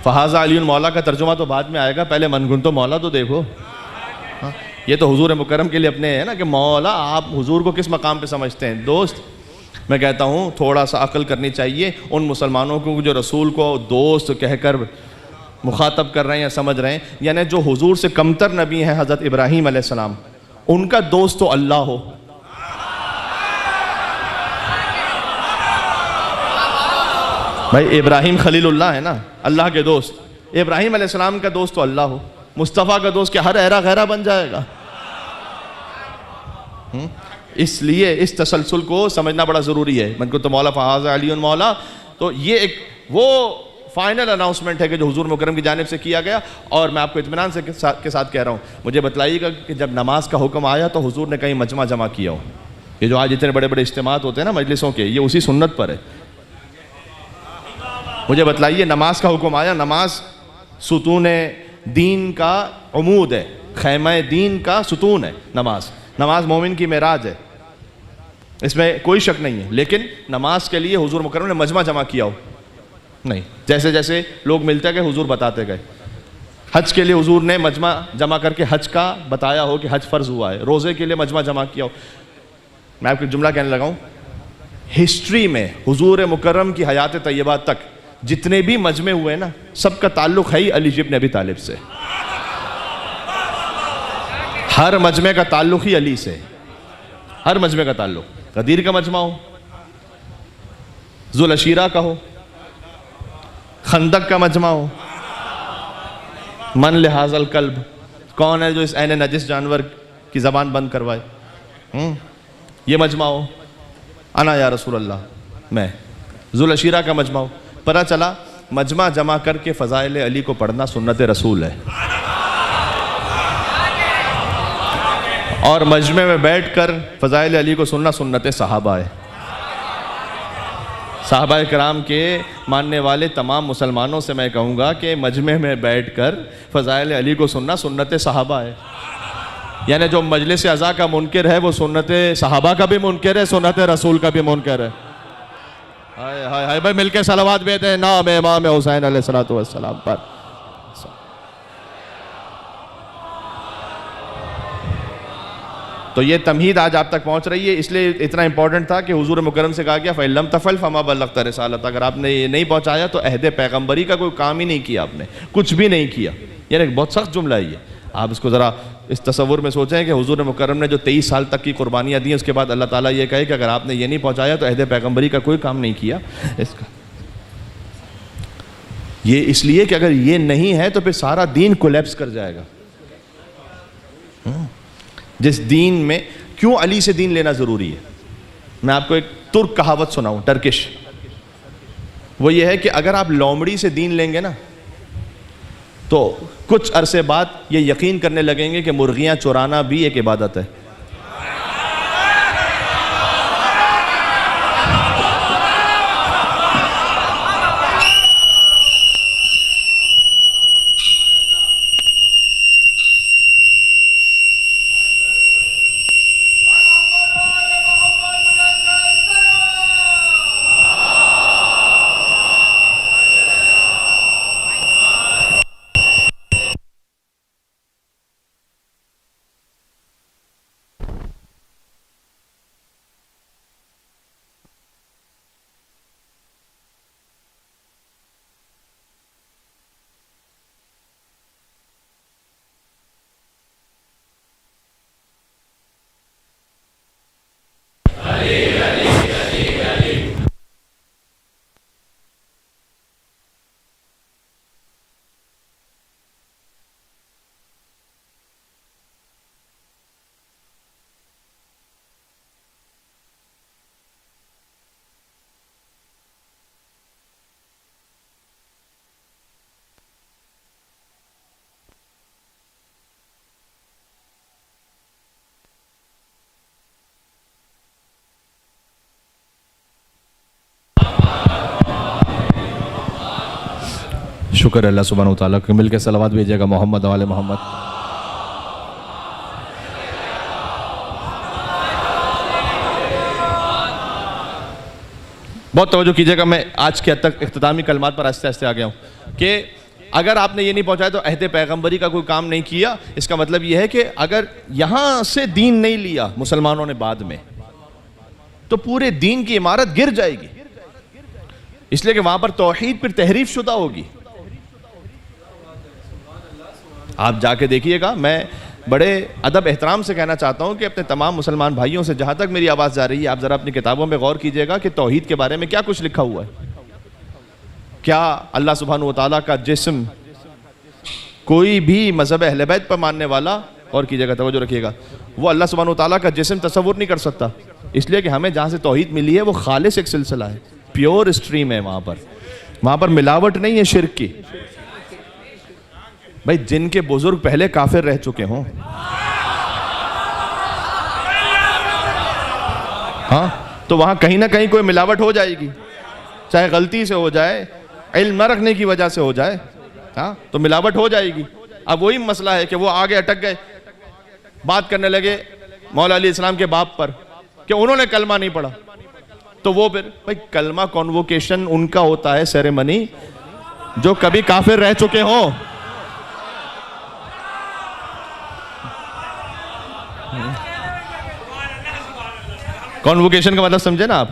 फ़हाज़ा अली मौला का तर्जुमा तो बाद में आएगा, पहले मनगुन तो मौला तो देखो। हाँ, ये तो हुजूर मुकर्रम के लिए अपने है ना कि मौला आप हुजूर को किस मकाम पे समझते हैं। दोस्त, मैं कहता हूँ थोड़ा सा अक्ल करनी चाहिए उन मुसलमानों को जो रसूल को दोस्त कहकर मुखातब कर रहे हैं या समझ रहे हैं। यानी जो हुजूर से कमतर नबी हैं हज़रत इब्राहीम अलैहिस्सलाम, उनका दोस्त तो अल्लाह हो। भाई इब्राहीम खलीलुल्लाह है ना, अल्लाह के दोस्त। इब्राहीम अलैहिस्सलाम का दोस्त तो अल्लाह हो, मुस्तफ़ा का दोस्त क्या हर ऐरा गैरा बन जाएगा। इसलिए इस तसलसल को समझना बड़ा ज़रूरी है। मन को तो मौला फ़हाज़ा अली मौला, तो ये एक वो फाइनल अनाउंसमेंट है कि जो हुजूर मुकर्रम की जानिब से किया गया। और मैं आपको इत्मीनान से के साथ कह रहा हूँ, मुझे बतलाइएगा कि जब नमाज का हुक्म आया तो हुजूर ने कहीं मजमा जमा किया हो। ये जो आज इतने बड़े बड़े इज्तिमात होते हैं ना मजलिसों के, ये उसी सुन्नत पर है। मुझे बतलाइए, नमाज का हुक्म आया, नमाज सुतून दीन का उमूद है, खैमा दीन का सुतून है नमाज। नमाज मोमिन की मेराज है, इसमें कोई शक नहीं है। लेकिन नमाज के लिए हुजूर मुकर्रम ने मजमा जमा किया हो नहीं, जैसे जैसे लोग मिलते गए हुजूर बताते गए। हज के लिए हुजूर ने मजमा जमा करके हज का बताया हो कि हज फ़र्ज हुआ है। रोज़े के लिए मजमा जमा किया हो। मैं आपको जुमला कहने लगा हूँ, हिस्ट्री में हुजूर मुकर्रम की हयात तैयबा तक जितने भी मजमे हुए ना, सबका ताल्लुक है ही अली इब्न अबी तालिब से। हर मजमे का ताल्लुक ही अली से, हर मजमे का ताल्लुक। गदीर का मजमा हो, जुल अशीरा का हो, खंदक का मजमा हो, मन लिहाजल कल्ब, कौन है जो इस ऐन नजिस जानवर की ज़बान बंद करवाए, ये मजमा हो, अना या रसूल अल्लाह, मैं। जुल अशीरा का मजमा हो। पता चला मजमा जमा करके फ़ज़ाइल अली को पढ़ना सुन्नत रसूल है, और मजमे में बैठ कर फ़ज़ाइल अली को सुनना सुन्नत सहाबा है। साहबा कराम के मानने वाले तमाम मुसलमानों से मैं कहूँगा कि मजमे में बैठ कर फ़ज़ाइल अली को सुनना सुन्नत सहाबा है। यानी जो मजलिस अज़ा का मुनकर है वो सुन्नत सहाबा का भी मुनकर है, सुन्नत रसूल का भी मुनकर है। हाय हाय हाय भाई, मिलके सलावत भेजते हैं नाम इमाम हुसैन अलैहिस्सलातु वस्सलाम पर। तो ये तमहीद आज आप तक पहुंच रही है, इसलिए इतना इंपॉर्टेंट था कि हुजूर मुकर्रम से कहा गया फ़इल्लम तफ़ल फ़मा बल्लग़्ता रिसालत। अगर आपने ये नहीं पहुंचाया तो अहद पैगम्बरी का कोई काम ही नहीं किया, आपने कुछ भी नहीं किया। यानी बहुत सख्त जुमला है ये। आप इसको ज़रा इस तसव्वुर में सोचें कि हुजूर मुकर्रम ने जो 23 साल तक की कुर्बानियाँ दी, उसके बाद अल्लाह ताला ये कहे कि अगर आपने ये नहीं पहुँचाया तो अहद पैगम्बरी का कोई काम नहीं किया। इसका ये इसलिए कि अगर ये नहीं है तो फिर सारा दीन कोलैप्स कर जाएगा। जिस दीन में क्यों अली से दीन लेना ज़रूरी है, मैं आपको एक तुर्क कहावत सुनाऊं, टर्किश। वो ये है कि अगर आप लोमड़ी से दीन लेंगे ना तो कुछ अरसे बाद ये यकीन करने लगेंगे कि मुर्गियां चुराना भी एक इबादत है। शुक्र अल्लाह सुब्हानहू व तआला, मिल के सलावत भेजिएगा मोहम्मद वाले मोहम्मद। बहुत तवज्जो कीजिएगा, मैं आज के हद तक इख्तितामी कलमात पर आस्ते आस्ते आ गया हूँ कि अगर आपने ये नहीं पहुंचाया तो अहद पैगंबरी का कोई काम नहीं किया। इसका मतलब ये है कि अगर यहां से दीन नहीं लिया मुसलमानों ने बाद में तो पूरे दीन की इमारत गिर जाएगी, इसलिए कि वहां पर तौहीद फिर तहरीफ शुदा होगी। आप जाके देखिएगा, मैं बड़े अदब एहतराम से कहना चाहता हूं कि अपने तमाम मुसलमान भाइयों से, जहां तक मेरी आवाज़ जा रही है, आप ज़रा अपनी किताबों में गौर कीजिएगा कि तौहीद के बारे में क्या कुछ लिखा हुआ है। क्या अल्लाह सुब्हानहू व तआला का जिस्म कोई भी मज़हब अहले बैत पर मानने वाला, और कीजिएगा, तवज्जो रखिएगा, वो अल्लाह सुब्हानहू व तआला का जिस्म तसव्वुर नहीं कर सकता, इसलिए कि हमें जहाँ से तौहीद मिली है वो खालिस एक सिलसिला है, प्योर स्ट्रीम है। वहाँ पर मिलावट नहीं है शिर्क की। भाई जिनके बुजुर्ग पहले काफिर रह चुके हों, हाँ, तो वहां कहीं ना कहीं कोई मिलावट हो जाएगी, चाहे गलती से हो जाए, इल्म न रखने की वजह से हो जाए, हाँ, तो मिलावट हो जाएगी। अब वही मसला है कि वो आगे अटक गए, बात करने लगे मौला अली इस्लाम के बाप पर कि उन्होंने कलमा नहीं पढ़ा, तो वो फिर भाई कलमा कॉन्वोकेशन उनका होता है, सेरेमनी, जो कभी काफिर रह चुके हों। कॉन्वोकेशन का मतलब समझे ना आप?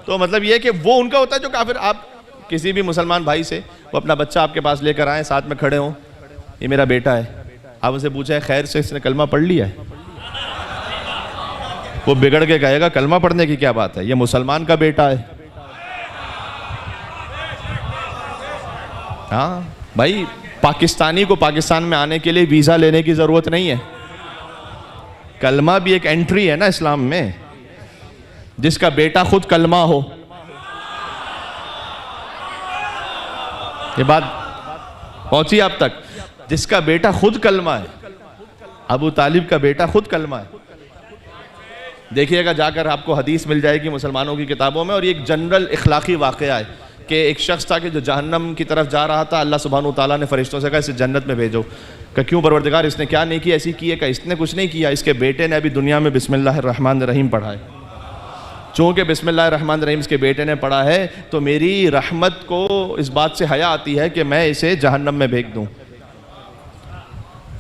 तो मतलब ये कि वो उनका होता है जो काफिर। आप किसी भी मुसलमान भाई से, वो अपना बच्चा आपके पास लेकर आए, साथ में खड़े हों, ये मेरा बेटा है, आप उनसे पूछे खैर से इसने कलमा पढ़ लिया है, वो बिगड़ के कहेगा कलमा पढ़ने की क्या बात है, ये मुसलमान का बेटा है। हाँ भाई, पाकिस्तानी को पाकिस्तान में आने के लिए वीजा लेने की जरूरत नहीं है, कलमा भी एक एंट्री है ना इस्लाम में। जिसका बेटा खुद कलमा हो, ये बात पहुंची आप तक? जिसका बेटा खुद कलमा है, अबू तालिब का बेटा खुद कलमा है। देखिएगा जाकर, आपको हदीस मिल जाएगी मुसलमानों की किताबों में, और ये एक जनरल इखलाकी वाक़या है कि एक शख्स था कि जो जहन्नम की तरफ जा रहा था, अल्लाह सुब्हानहू व तआला ने फरिश्तों से कहा इसे जन्नत में भेजो। कि क्यों परवरदिगार, इसने क्या नहीं किया? ऐसी की है? कि इसने कुछ नहीं किया, इसके बेटे ने अभी दुनिया में बिस्मिल्लाहिर्रहमानिर्रहीम पढ़ा है। चूँकि बिस्मिल्लाहिर्रहमानिर्रहीम इसके बेटे ने पढ़ा है तो मेरी रहमत को इस बात से हया आती है कि मैं इसे जहन्नम में भेज दूँ।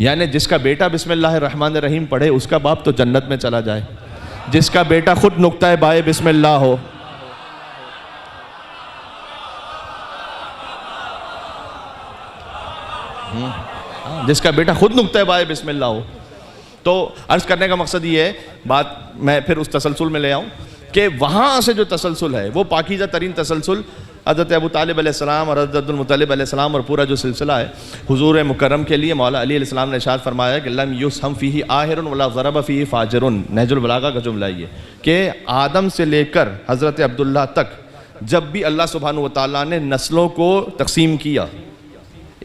यानी जिसका बेटा बिस्मिल्लाहिर्रहमानिर्रहीम पढ़े उसका बाप तो जन्नत में चला जाए, जिसका बेटा खुद नुक्ता बाए बिस्मिल्लाह हो। जिसका बेटा खुद नुक्ता बाए बिस्मिल्लाह हो। तो अर्ज करने का मकसद ये है, बात मैं फिर उस तसलसल में ले आऊँ कि वहाँ से जो तसलसल है वो पाकीज़ा तरीन तसलसल हज़रत अबू तालिब अलैहिस्सलाम और हज़रत अब्दुल मुत्तलिब अलैहिस्सलाम और पूरा जो सिलसिला है, हुजूर मुकर्रम के लिए मौला अली अलैहिस्सलाम ने इरशाद फरमाया कि लम युसहम फ़ीही आहिरुन वला ज़रब फ़ीही फ़ाजिरुन। नहजुल बलागा का जुमला ये कि आदम से लेकर हज़रत अब्दुल्ला तक जब भी अल्लाह सुब्हानहू व तआला ने नस्लों को तकसीम किया,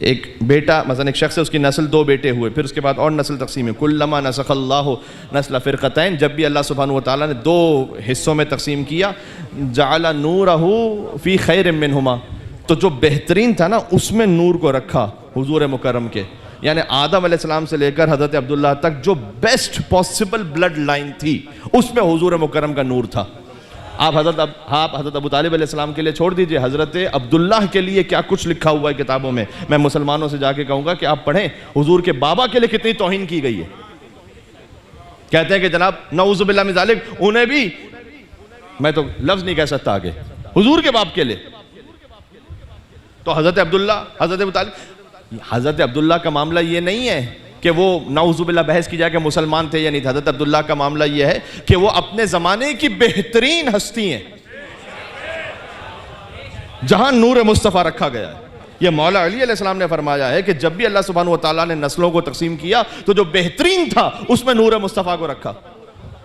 एक बेटा मसलन एक शख्स है, उसकी नस्ल 2 बेटे हुए, फिर उसके बाद और नस्ल तकसीम है, कुल्लमा नसखल्लाहु नस्ल फ़िरक़तैन, जब भी अल्लाह सुब्हानहू व तआला ने 2 हिस्सों में तकसीम किया, जअला नूरहू फ़ी खैरिम मिनहुमा, तो जो बेहतरीन था ना उसमें नूर को रखा हुजूर मुकर्रम के, यानी आदम अलैहिस्सलाम से लेकर हज़रत अब्दुल्ला तक जो बेस्ट पॉसिबल ब्लड लाइन थी उसमें हुजूर मुकर्रम का नूर था। आप हज़रत अबू तालिब अलैहिस्सलाम के लिए छोड़ दीजिए, हज़रत अब्दुल्ला के लिए क्या कुछ लिखा हुआ है किताबों में। मैं मुसलमानों से जाके कहूँगा कि आप पढ़ें हुजूर के बाबा के लिए कितनी तौहीन की गई है। कहते हैं कि जनाब नऊज़ु बिल्लाह मिन ज़ालिक, उन्हें भी मैं तो लफ्ज़ नहीं कह सकता आगे, हुजूर के बाप के लिए। तो हज़रत अब्दुल्ला, हज़रत अबू तालिब, हज़रत अब्दुल्ला का मामला ये नहीं है कि वो नाउज़ुबिल्लाह बहस की जाए कि मुसलमान थे या नहीं थे। हज़रत अब्दुल्ला का मामला यह है कि वो अपने ज़माने की बेहतरीन हस्ती हैं जहां नूर मुस्तफ़ा रखा गया है। ये मौला अली अलैहिस्सलाम ने फरमाया है कि जब भी अल्लाह सुब्हानहू व तआला ने नस्लों को तकसीम किया तो जो बेहतरीन था उसमें नूर मुस्तफ़ा को रखा।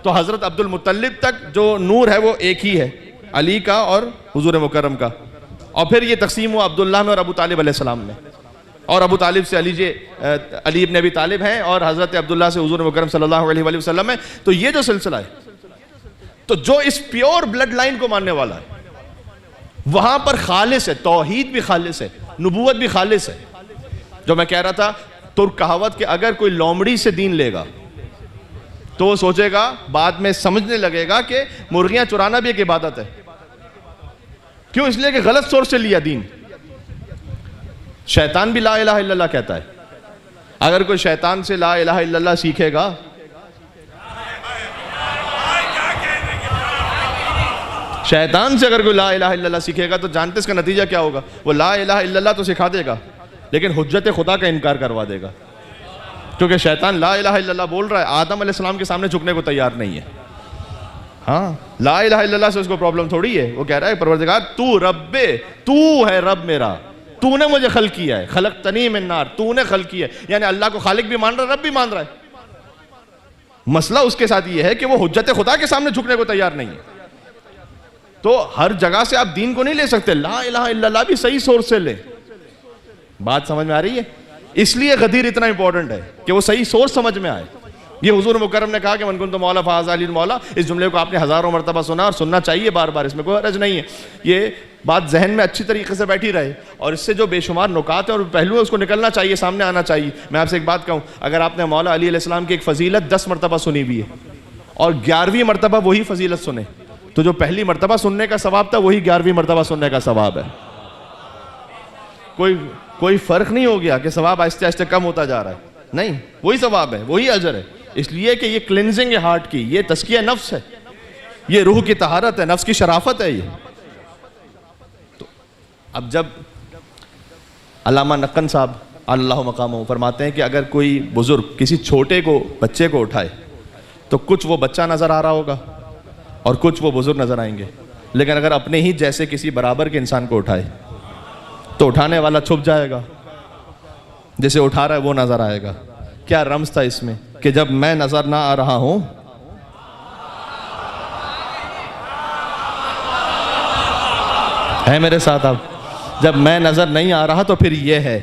तो हज़रत अब्दुल मुत्तलिब तक जो नूर है वो एक ही है, अली का और हुजूर मुकर्रम का, और फिर ये तकसीम हुआ अब्दुल्लाह में और अबू तालिब अलैहिस्सलाम में, और अबू तालिब से अली इब्न अबी तालिब हैं और हज़रत अब्दुल्ला से हुजूर मुकर्रम सल्लल्लाहु अलैहि वसल्लम है। तो ये जो सिलसिला है, तो जो इस प्योर ब्लड लाइन को मानने वाला है वहां पर खालिस है, तौहीद भी खालिस है, नबूवत भी खालिस है। जो मैं कह रहा था तुर्क कहावत कि अगर कोई लोमड़ी से दीन लेगा तो वो सोचेगा, बाद में समझने लगेगा कि मुर्गियां चुराना भी एक इबादत है। क्यों? इसलिए कि गलत सोर्स से लिया दीन। शैतान भी ला इलाहा इल्लल्लाह कहता है। अगर कोई शैतान से ला इलाहा इल्लल्लाह सीखेगा, शैतान से अगर कोई ला इलाहा इल्लल्लाह सीखेगा तो जानते इसका नतीजा क्या होगा? वो ला इलाहा इल्लल्लाह तो सिखा देगा लेकिन हुज्जत खुदा का इनकार करवा देगा, क्योंकि शैतान ला इलाहा इल्लल्लाह बोल रहा है, आदम अलैहिस्सलाम के सामने झुकने को तैयार नहीं है। हाँ, ला इलाहा इल्लल्लाह से उसको प्रॉब्लम थोड़ी है। वो कह रहा है परवरदिगार तू रब्बे, तू है रब मेरा, तूने मुझे खल किया है, खलक़तनी मिन नार, तूने खल किया है। यानी अल्लाह को खालिक भी मान रहा है, रब भी मान रहा है। मसला उसके साथ ये है कि वो हुज्जत खुदा के सामने झुकने को तैयार नहीं है। तो हर जगह से आप दीन को नहीं ले सकते, ला इलाहा इल्लल्लाह भी सही सोर्स से ले। बात समझ में आ रही है? इसलिए गदीर इतना इंपॉर्टेंट है कि वो सही सोर्स समझ में आए। ये हुजूर मुकर्रम ने कहा कि मन कुंतु मौला फ़ाज़ अली मौला, इस जुमले को आपने हज़ारों मरतबा सुना और सुनना चाहिए बार बार, इसमें कोई हर्ज नहीं है। ये बात जहन में अच्छी तरीके से बैठी रहे और इससे जो बेशुमार नुकात है और पहलू है उसको निकलना चाहिए, सामने आना चाहिए। मैं आपसे एक बात कहूँ, अगर आपने मौला अली अलैहिस्सलाम की एक फ़जीलत 10 मरतबा सुनी हुई है और 11वीं मरतबा वही फ़जीलत सुने, तो जो पहली मरतबा सुनने का सवाब था वही 11वीं मरतबा सुनने का सवाब है। कोई फ़र्क नहीं हो गया कि सवाब आहिस्ते आहिस्ते कम होता जा रहा है, नहीं, वही सवाब है, वही अजर है। इसलिए कि ये क्लिनजिंग है हार्ट की, ये तस्किया नफ्स है, ये रूह की तहारत है, नफ्स की शराफत है ये। तो अब जब अल्लामा नक्कन साहब अल्लाह मकाम फरमाते हैं कि अगर कोई बुजुर्ग किसी छोटे को, बच्चे को उठाए तो कुछ वो बच्चा नजर आ रहा होगा और कुछ वो बुजुर्ग नजर आएंगे, लेकिन अगर अपने ही जैसे किसी बराबर के इंसान को उठाए तो उठाने वाला छुप जाएगा, जैसे उठा रहा है वो नजर आएगा। क्या रम्ज था इसमें कि जब मैं नजर ना आ रहा हूं है मेरे साथ, अब जब मैं नजर नहीं आ रहा तो फिर ये है,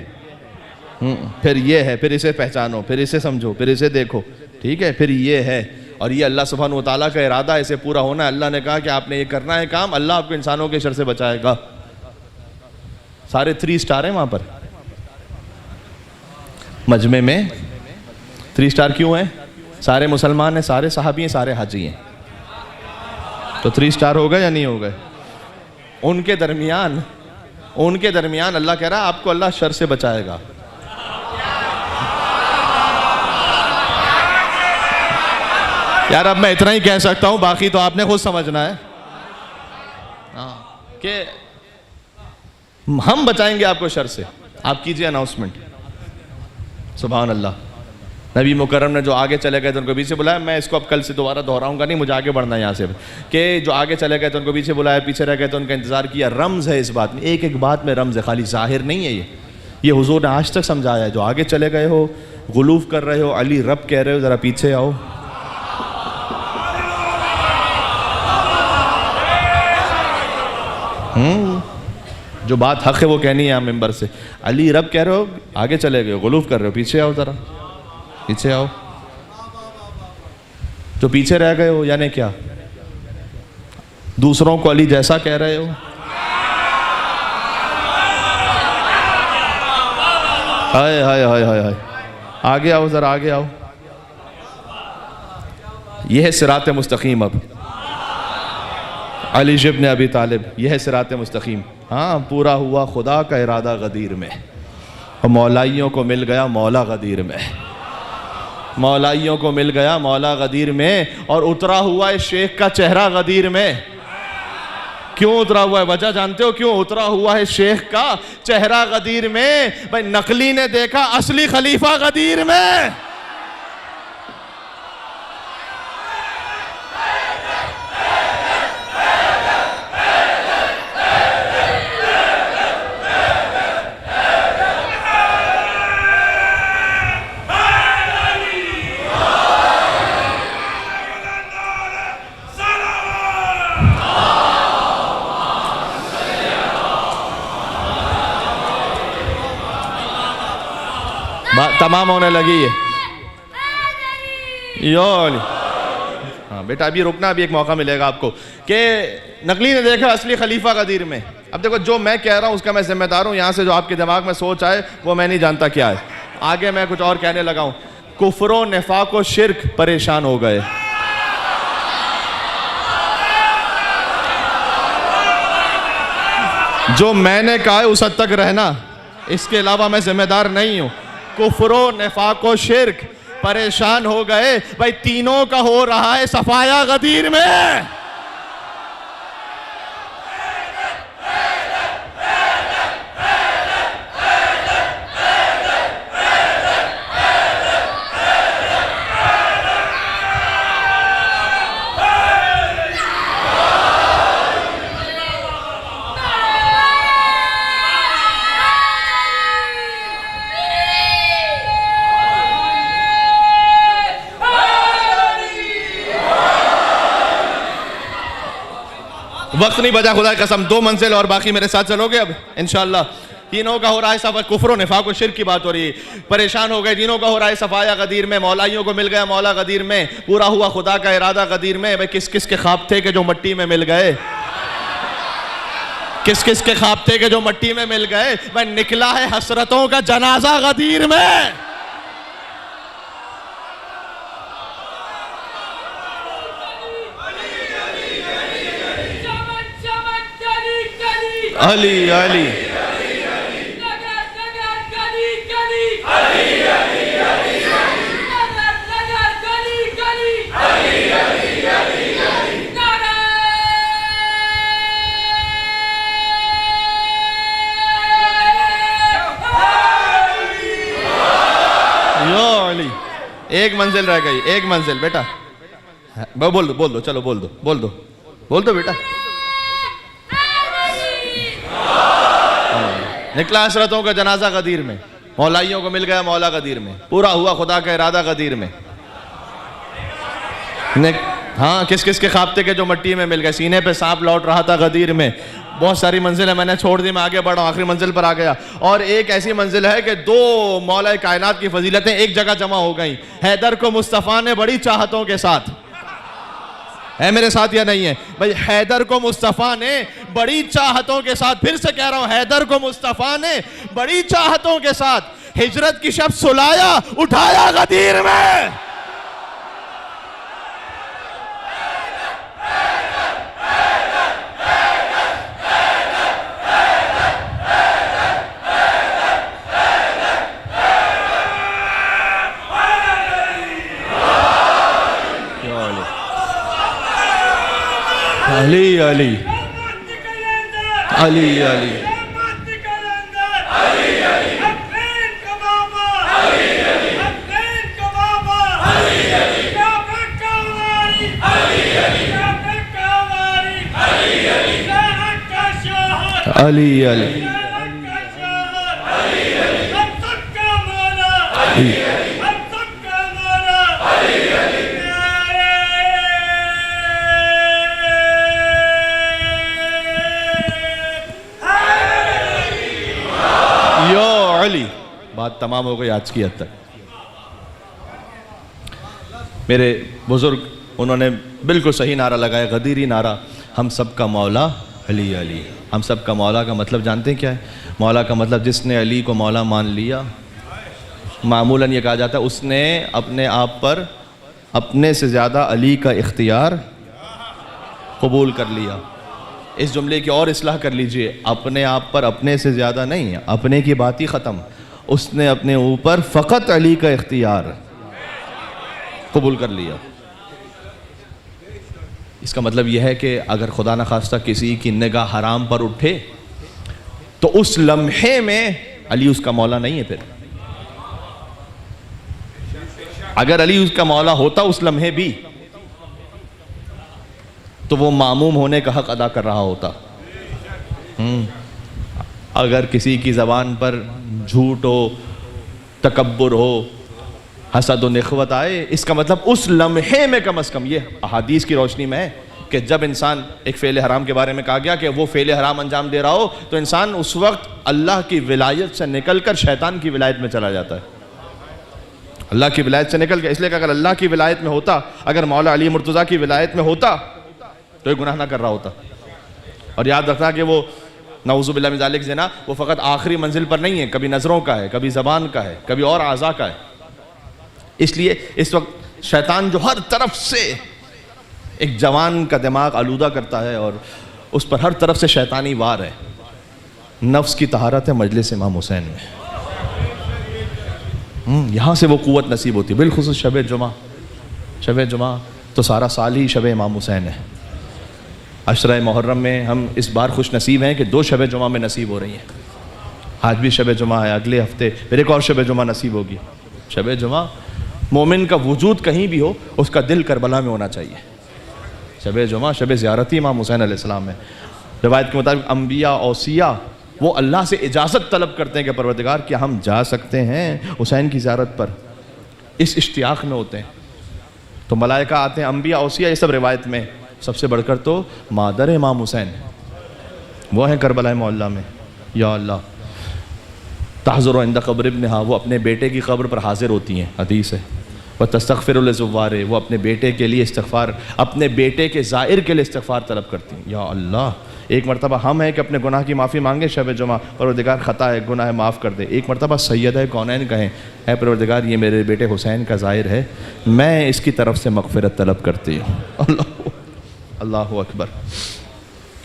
फिर ये है, फिर इसे पहचानो, फिर इसे समझो, फिर इसे देखो, ठीक है, फिर ये है। और ये अल्लाह सुब्हानहू व तआला का इरादा है, इसे पूरा होना है। अल्लाह ने कहा कि आपने ये करना है काम, अल्लाह आपको इंसानों के शर से बचाएगा। सारे 3 स्टार हैं वहां पर मजमे में। 3 स्टार क्यों है? सारे मुसलमान हैं, सारे सहाबी हैं, सारे हाजी हैं, तो 3 स्टार हो गए या नहीं हो गए? उनके दरमियान अल्लाह कह रहा है आपको अल्लाह शर से बचाएगा। यार अब मैं इतना ही कह सकता हूं, बाकी तो आपने खुद समझना है कि हम बचाएंगे आपको शर से। आप कीजिए अनाउंसमेंट। सुभान अल्लाह। नबी मुकर्रम ने जो आगे चले गए थे उनको पीछे बुलाया। मैं इसको अब कल से दोबारा दोहराऊंगा नहीं, मुझे आगे बढ़ना है यहाँ से, कि जो आगे चले गए थे उनको पीछे बुलाया, पीछे रह गए तो उनका इंतज़ार किया। रम्ज़ है इस बात में, एक एक बात में रम्ज़ है, खाली ज़ाहिर नहीं है। ये हुजूर ने आज तक समझाया है। जो आगे चले गए हो, गुलूफ़ कर रहे हो, अली रब कह रहे हो, ज़रा पीछे आओ। जो बात हक़ है वो कहनी है यहाँ मिंबर से। अली रब कह रहे हो, आगे चले गए हो, गुलूफ़ कर रहे हो, पीछे आओ, ज़रा पीछे आओ। जो पीछे रह गए हो यानी क्या? दूसरों को अली जैसा कह रहे हो। हाय हाय हाय हाय हाय, आगे आओ, ज़रा आगे आओ। यह है सिरात मुस्तकीम। अब अली इब्न अबी तालिब, यह है सिरात मुस्तकीम। हाँ, पूरा हुआ खुदा का इरादा गदीर में, और मौलाइयों को मिल गया मौला गदीर में, मौलाइयों को मिल गया मौला गदीर में, और उतरा हुआ है शेख का चेहरा गदीर में। क्यों उतरा हुआ है? वजह जानते हो क्यों उतरा हुआ है शेख का चेहरा गदीर में? भाई नकली ने देखा असली खलीफा गदीर में। तमाम होने लगी है। योली, हाँ बेटा अभी रुकना, अभी एक मौका मिलेगा आपको। कि नकली ने देखा असली खलीफा गदीर में। अब देखो, जो मैं कह रहा हूँ उसका मैं जिम्मेदार हूँ। यहाँ से जो आपके दिमाग में सोच आए वो मैं नहीं जानता क्या है। आगे मैं कुछ और कहने लगा हूँ। कुफ्र निफाक व शिर्क परेशान हो गए। जो मैंने कहा है उस हद तक रहना, इसके अलावा मैं जिम्मेदार नहीं हूँ। कुफ्र निफाक व शिर्क परेशान हो गए। भाई तीनों का हो रहा है सफाया गदीर में। वक्त नहीं बचा, खुदा की कसम। 2 मंजिल और बाकी मेरे साथ चलोगे अब इंशाअल्लाह। तीनों का हो रहा है सफा, कुफ्र निफाक और शिर्क की बात हो रही है। परेशान हो गए, तीनों का हो रहा है सफाया गदीर में। मौलाइयों को मिल गया मौला गदीर में, पूरा हुआ खुदा का इरादा गदीर में। भाई किस किस के ख्वाब थे कि जो मट्टी में मिल गए? किस किस के ख्वाब थे कि जो मट्टी में मिल गए? भाई निकला है हसरतों का जनाजा गदीर में। अली अली एक मंजिल रह गई, एक मंजिल बेटा। बोल दो, चलो बोल दो बेटा। निकला हसरतों का जनाजा गदीर में, मौलाइयों को मिल गया मौला गदीर में, पूरा हुआ खुदा का इरादा गदीर में। हाँ, किस किस के ख्वाब थे कि जो मट्टी में मिल गए? सीने पे सांप लौट रहा था गदीर में। बहुत सारी मंजिलें मैंने छोड़ दी, मैं आगे बढ़ा, आखिरी मंजिल पर आ गया। और एक ऐसी मंजिल है कि 2 मौला कायनात की फजीलतें एक जगह जमा हो गई। हैदर को मुस्तफ़ा ने बड़ी चाहतों के साथ, है मेरे साथ या नहीं है भाई? हैदर को मुस्तफ़ा ने बड़ी चाहतों के साथ, फिर से कह रहा हूं, हैदर को मुस्तफ़ा ने बड़ी चाहतों के साथ हिजरत की शब सुलाया, उठाया गदीर में। अली अली अली अली अली अली यो अली। बात तमाम हो गई आज की हद तक। मेरे बुजुर्ग उन्होंने बिल्कुल सही नारा लगाया, गदीरी नारा, हम सब का मौला अली अली। हम सब का मौला का मतलब जानते हैं क्या है? मौला का मतलब जिसने अली को मौला मान लिया, मामूलन ये कहा जाता है उसने अपने आप पर अपने से ज़्यादा अली का इख्तियार कबूल कर लिया। इस जुमले की और इस्लाह कर लीजिए, अपने आप पर अपने से ज़्यादा नहीं, अपने की बात ही ख़त्म, उसने अपने ऊपर फ़कत अली का इख्तियार कबूल कर लिया। इसका मतलब यह है कि अगर खुदा न खास्ता किसी की निगाह हराम पर उठे तो उस लम्हे में अली उसका मौला नहीं है। फिर अगर अली उसका मौला होता उस लम्हे भी, तो वो मामूम होने का हक अदा कर रहा होता। अगर किसी की ज़बान पर झूठ हो, तकब्बुर हो, हसद व नख़वत आए, इसका मतलब उस लम्हे में कम से कम, ये अहादीस की रोशनी में है कि जब इंसान, एक फ़ेल हराम के बारे में कहा गया कि वो फ़ेल हराम अंजाम दे रहा हो तो इंसान उस वक्त अल्लाह की विलायत से निकल कर शैतान की विलायत में चला जाता है। अल्लाह की विलायत से निकल के, इसलिए कि अगर अल्लाह की विलायत में होता, अगर मौला अली मुर्तज़ा की विलायत में होता तो ये गुनाह ना कर रहा होता। और याद रखना कि वो नऊज़ु बिल्लाहि मिन ज़ालिक ज़िना वो फ़कत आखिरी मंजिल पर नहीं है, कभी नज़रों का है, कभी ज़बान का है, कभी और आज़ा का है। इसलिए इस वक्त शैतान जो हर तरफ से एक जवान का दिमाग आलूदा करता है और उस पर हर तरफ से शैतानी वार है। नफ्स की तहारत है मजलिस इमाम हुसैन में, यहाँ से वो क़ुव्वत नसीब होती है। बिलखुसूस शब जुमा, शब जुमा तो सारा साल ही शब इमाम हुसैन है। अशरा मुहर्रम में हम इस बार खुश नसीब हैं कि 2 शब जुमा में नसीब हो रही हैं। आज भी शब जुमा है, अगले हफ्ते फिर एक और शब जुमा नसीब होगी। शब जुमा मोमिन का वजूद कहीं भी हो, उसका दिल करबला में होना चाहिए। शब जुमा शब ज़ियारत इमाम हुसैन अलैहिस्सलाम है। रिवायत के मुताबिक अम्बिया औसिया वो अल्लाह से इजाज़त तलब करते हैं कि परवरदिगार क्या हम जा सकते हैं हुसैन की ज़ियारत पर, इस इश्तियाक़ में होते हैं। तो मलाइका आते हैं, अम्बिया औसिया, ये सब रिवायत में। सबसे बढ़कर तो मादर इमाम हुसैन वो हैं करबला मोहल्ला में। या अल्लाह तहज़ुरु इंद क़ब्र इब्निहा, वो अपने बेटे की कब्र पर हाजिर होती हैं, हदीस है। व तस्तग़फ़िरु लिज़ुव्वारे, वो अपने बेटे के लिए इस्तग़फ़ार, अपने बेटे के ज़ाइर के लिए इस्तग़फ़ार तलब करती हैं। या अल्लाह, एक मरतबा हम हैं कि अपने गुनाह की माफ़ी मांगे शब जुमा, परवरदिगार ख़ता है, गुनाह है, माफ़ कर दे। एक मरतबा सैयद कौनैन कहें, ऐ परवरदिगार ये मेरे बेटे हुसैन का ज़ाइर है, मैं इसकी तरफ से मग़फ़िरत तलब करती हूँ। अल्लाहु अकबर,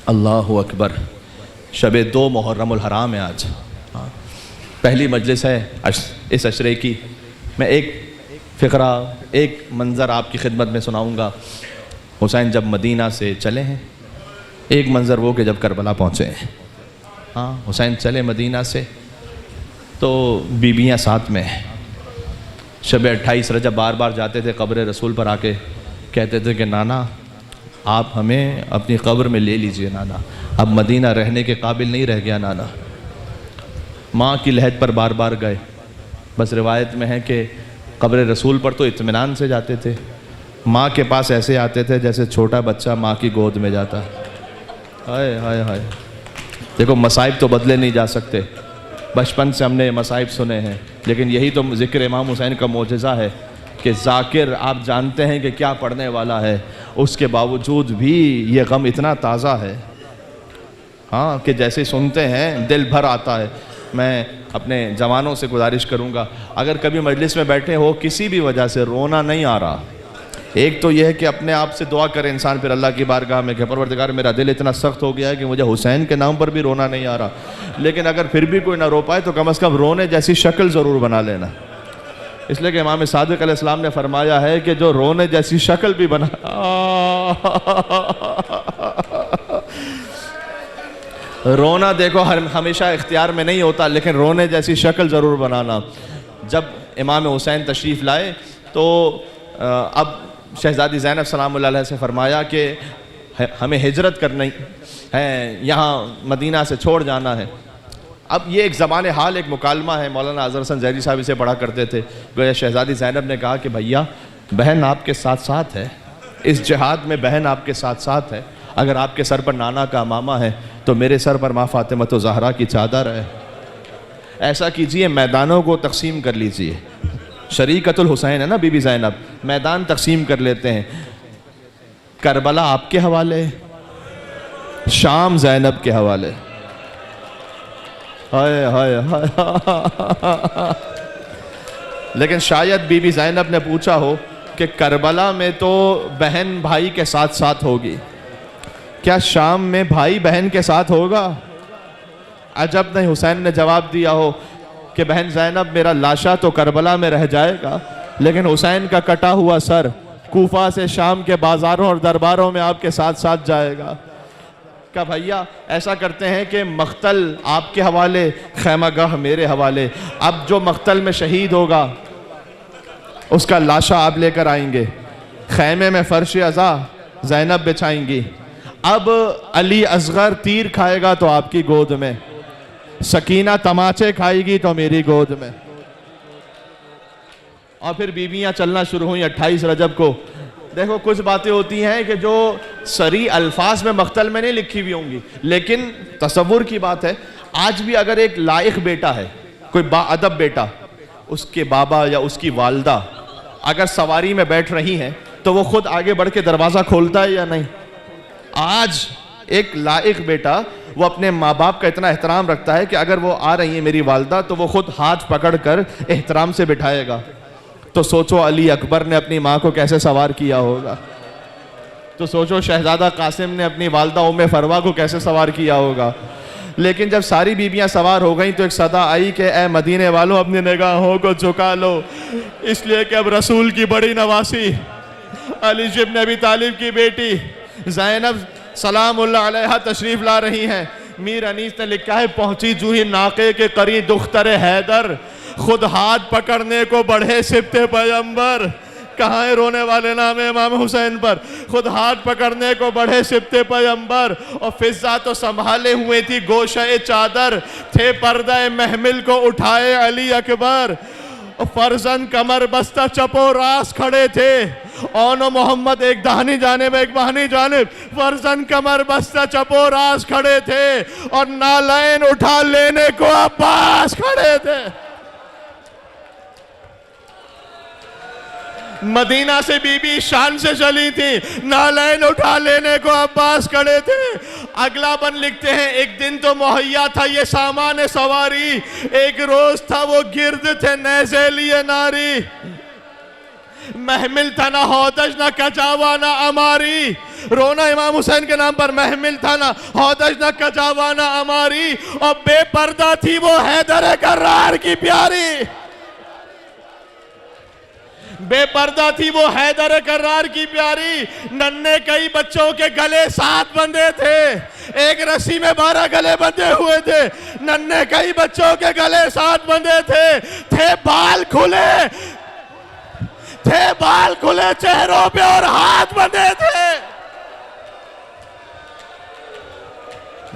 अल्लाहु अकबर। शब 2 मुहर्रमुल हराम है आज, पहली मजलिस है इस अशरे की। मैं एक फ़िक्रा, एक मंज़र आपकी खिदमत में सुनाऊँगा। हुसैन जब मदीना से चले हैं, एक मंज़र वो कि जब करबला पहुँचे हैं। हाँ, हुसैन चले मदीना से तो बीबियाँ साथ में हैं। शब 28 रजब बार बार जाते थे कब्र रसूल पर, आके कहते थे कि नाना आप हमें अपनी कब्र में ले लीजिए नाना, अब मदीना रहने के काबिल नहीं रह गया नाना। माँ की लहद पर बार बार गए। बस रिवायत में है कि कब्र रसूल पर तो इत्मीनान से जाते थे, माँ के पास ऐसे आते थे जैसे छोटा बच्चा माँ की गोद में जाता। हाय हाय हाय। देखो मसाइब तो बदले नहीं जा सकते, बचपन से हमने मसाइब सुने हैं, लेकिन यही तो ज़िक्र इमाम हुसैन का मोजज़ा है कि ज़ाकिर आप जानते हैं कि क्या पढ़ने वाला है, उसके बावजूद भी ये गम इतना ताज़ा है। हाँ, कि जैसे सुनते हैं दिल भर आता है। मैं अपने जवानों से गुजारिश करूँगा, अगर कभी मजलिस में बैठे हो, किसी भी वजह से रोना नहीं आ रहा, एक तो यह है कि अपने आप से दुआ करे इंसान फिर अल्लाह की बारगाह में कि परवरदिगार मेरा दिल इतना सख्त हो गया है कि मुझे हुसैन के नाम पर भी रोना नहीं आ रहा। लेकिन अगर फिर भी कोई ना रो पाए तो कम से कम रोने जैसी शक्ल ज़रूर बना लेना। इसलिए कि इमाम सादिक अलैहिस्सलाम ने फरमाया है कि जो रोने जैसी शक्ल भी बना, रोना देखो हमेशा इख्तियार में नहीं होता, लेकिन रोने जैसी शक्ल ज़रूर बनाना। जब इमाम हुसैन तशरीफ़ लाए तो अब शहज़ादी ज़ैनब सलामुल्लाह अलैहा से फरमाया कि हमें हिजरत करनी है, यहाँ मदीना से छोड़ जाना है। अब ये एक ज़बान हाल, एक मुकालमा है। मौलाना अज़हर हसन ज़हरी साहब इसे पढ़ा करते थे। गोया शहज़ादी ज़ैनब ने कहा कि भैया बहन आपके साथ साथ है, इस जिहाद में बहन आपके साथ साथ है। अगर आपके सर पर नाना का मामा है तो मेरे सर पर माँ फ़ातिमा तो ज़हरा की चादर है। ऐसा कीजिए, मैदानों को तकसीम कर लीजिए। शरीकतुल हुसैन है ना बीबी ज़ैनब, मैदान तकसीम कर लेते हैं। करबला आपके हवाले, शाम ज़ैनब के हवाले। हाय हाय हाय। लेकिन शायद बीबी ज़ैनब ने पूछा हो कि करबला में तो बहन भाई के साथ साथ होगी, क्या शाम में भाई बहन के साथ होगा? अजब नहीं हुसैन ने जवाब दिया हो कि बहन ज़ैनब मेरा लाशा तो करबला में रह जाएगा, लेकिन हुसैन का कटा हुआ सर कूफा से शाम के बाज़ारों और दरबारों में आपके साथ साथ जाएगा। क्या भैया ऐसा करते हैं कि मख्तल आपके हवाले, खैमागाह मेरे हवाले। अब जो मख्तल में शहीद होगा उसका लाशा आप लेकर आएंगे, खैमे में फर्श अज़ा ज़ैनब बिछाएंगी। अब अली असगर तीर खाएगा तो आपकी गोद में, सकीना तमाचे खाएगी तो मेरी गोद में। और फिर बीबियां चलना शुरू हुई 28 रजब को। देखो कुछ बातें होती हैं कि जो सरी अल्फाज में मख्तल में नहीं लिखी हुई होंगी, लेकिन तसव्वुर की बात है। आज भी अगर एक लायक बेटा है, कोई बाअदब बेटा, उसके बाबा या उसकी वालदा अगर सवारी में बैठ रही हैं तो वो खुद आगे बढ़ के दरवाज़ा खोलता है या नहीं? आज एक लायक बेटा वो अपने माँ बाप का इतना एहतराम रखता है कि अगर वो आ रही है मेरी वालदा तो वो खुद हाथ पकड़ कर एहतराम से बिठाएगा। तो सोचो अली अकबर ने अपनी माँ को कैसे सवार किया होगा, तो सोचो शहजादा कासिम ने अपनी वालदा उम्मे फरवा को कैसे सवार किया होगा। लेकिन जब सारी बीबियां सवार हो गई तो एक सदा आई कि ए मदीने वालों अपनी निगाहों को झुका लो, इसलिए कि अब रसूल की बड़ी नवासी अली इब्न अबी तालिब की बेटी ज़ैनब सलामुल्लाह अलैहा तशरीफ़ ला रही हैं। मीर अनीस ने लिखा है, पहुंची जूही नाके के करी दुख्तर हैदर, खुद हाथ पकड़ने को बढ़े सिब्ते पैगंबर। कहाँ है रोने वाले नाम इमाम हुसैन पर? खुद हाथ पकड़ने को बढ़े सिब्ते पैगंबर, और फिजा तो संभाले हुए थी गोशे चादर, थे पर्दा महमिल को उठाए अली अकबर, फर्जन कमर बस्ता चपो रास खड़े थे। ओनो मोहम्मद एक दाहिनी जानिब एक बाहिनी जानिब, फर्जन कमर बस्ता चपो रास खड़े थे, और नालैन उठा लेने को अब्बास खड़े थे। मदीना से बीबी शान से चली थी, नालैन उठा लेने को अब्बास खड़े थे। अगला बन लिखते हैं, एक दिन तो मुहैया था ये सामान सवारी, एक रोज था वो गिर्द थे नैज़े लिए नारी, महमिल था ना हौदज ना कचावा ना अमारी। रोना इमाम हुसैन के नाम पर, महमिल था ना हौदज ना कचावा ना अमारी, और बेपर्दा थी वो हैदर कर्रार की प्यारी, बेपर्दा थी वो हैदर कर्रार की प्यारी। नन्हे कई बच्चों के गले 7 बंधे थे, एक रस्सी में 12 गले बंधे हुए थे। नन्हे कई बच्चों के गले 7 बंधे थे बाल खुले, थे बाल खुले चेहरों पे और हाथ बंधे थे।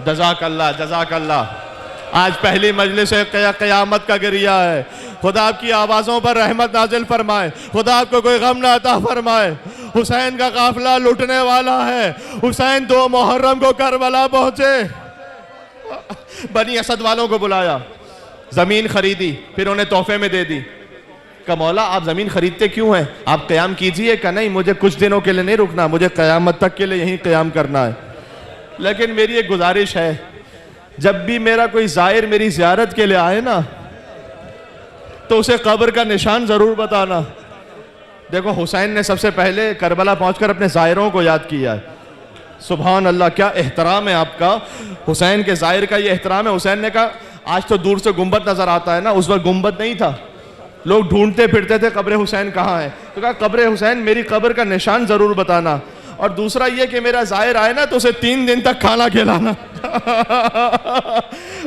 जज़ाकल्लाह जज़ाकल्लाह। आज पहली मजलिस क़यामत का गिरिया है। खुदा आपकी आवाज़ों पर रहमत नाजिल फरमाए, खुदा आपको कोई गम ना अता फरमाए। हुसैन का काफिला लुटने वाला है। हुसैन 2 मुहर्रम को करबला पहुंचे, बनी असद वालों को बुलाया, ज़मीन खरीदी, फिर उन्हें तोहफे में दे दी। का मौला आप ज़मीन खरीदते क्यों हैं? आप क़याम कीजिए। का नहीं, मुझे कुछ दिनों के लिए नहीं रुकना, मुझे क़यामत तक के लिए यहीं क़याम करना है। लेकिन मेरी एक गुजारिश है, जब भी मेरा कोई ज़ायर मेरी ज़ियारत के लिए आए ना तो उसे कब्र का निशान ज़रूर बताना। देखो हुसैन ने सबसे पहले करबला पहुंचकर अपने ज़ायरों को याद किया है। सुभान अल्लाह, क्या एहतराम है आपका। हुसैन के ज़ायर का ये एहतराम है। हुसैन ने कहा, आज तो दूर से गुंबद नज़र आता है ना, उस वक्त गुंबद नहीं था, लोग ढूंढते फिरते थे कब्र हुसैन कहाँ है। तो कहा कब्र हुसैन मेरी कब्र का निशान ज़रूर बताना, और दूसरा ये कि मेरा ज़ायर आए ना तो उसे 3 दिन तक खाना खिलाना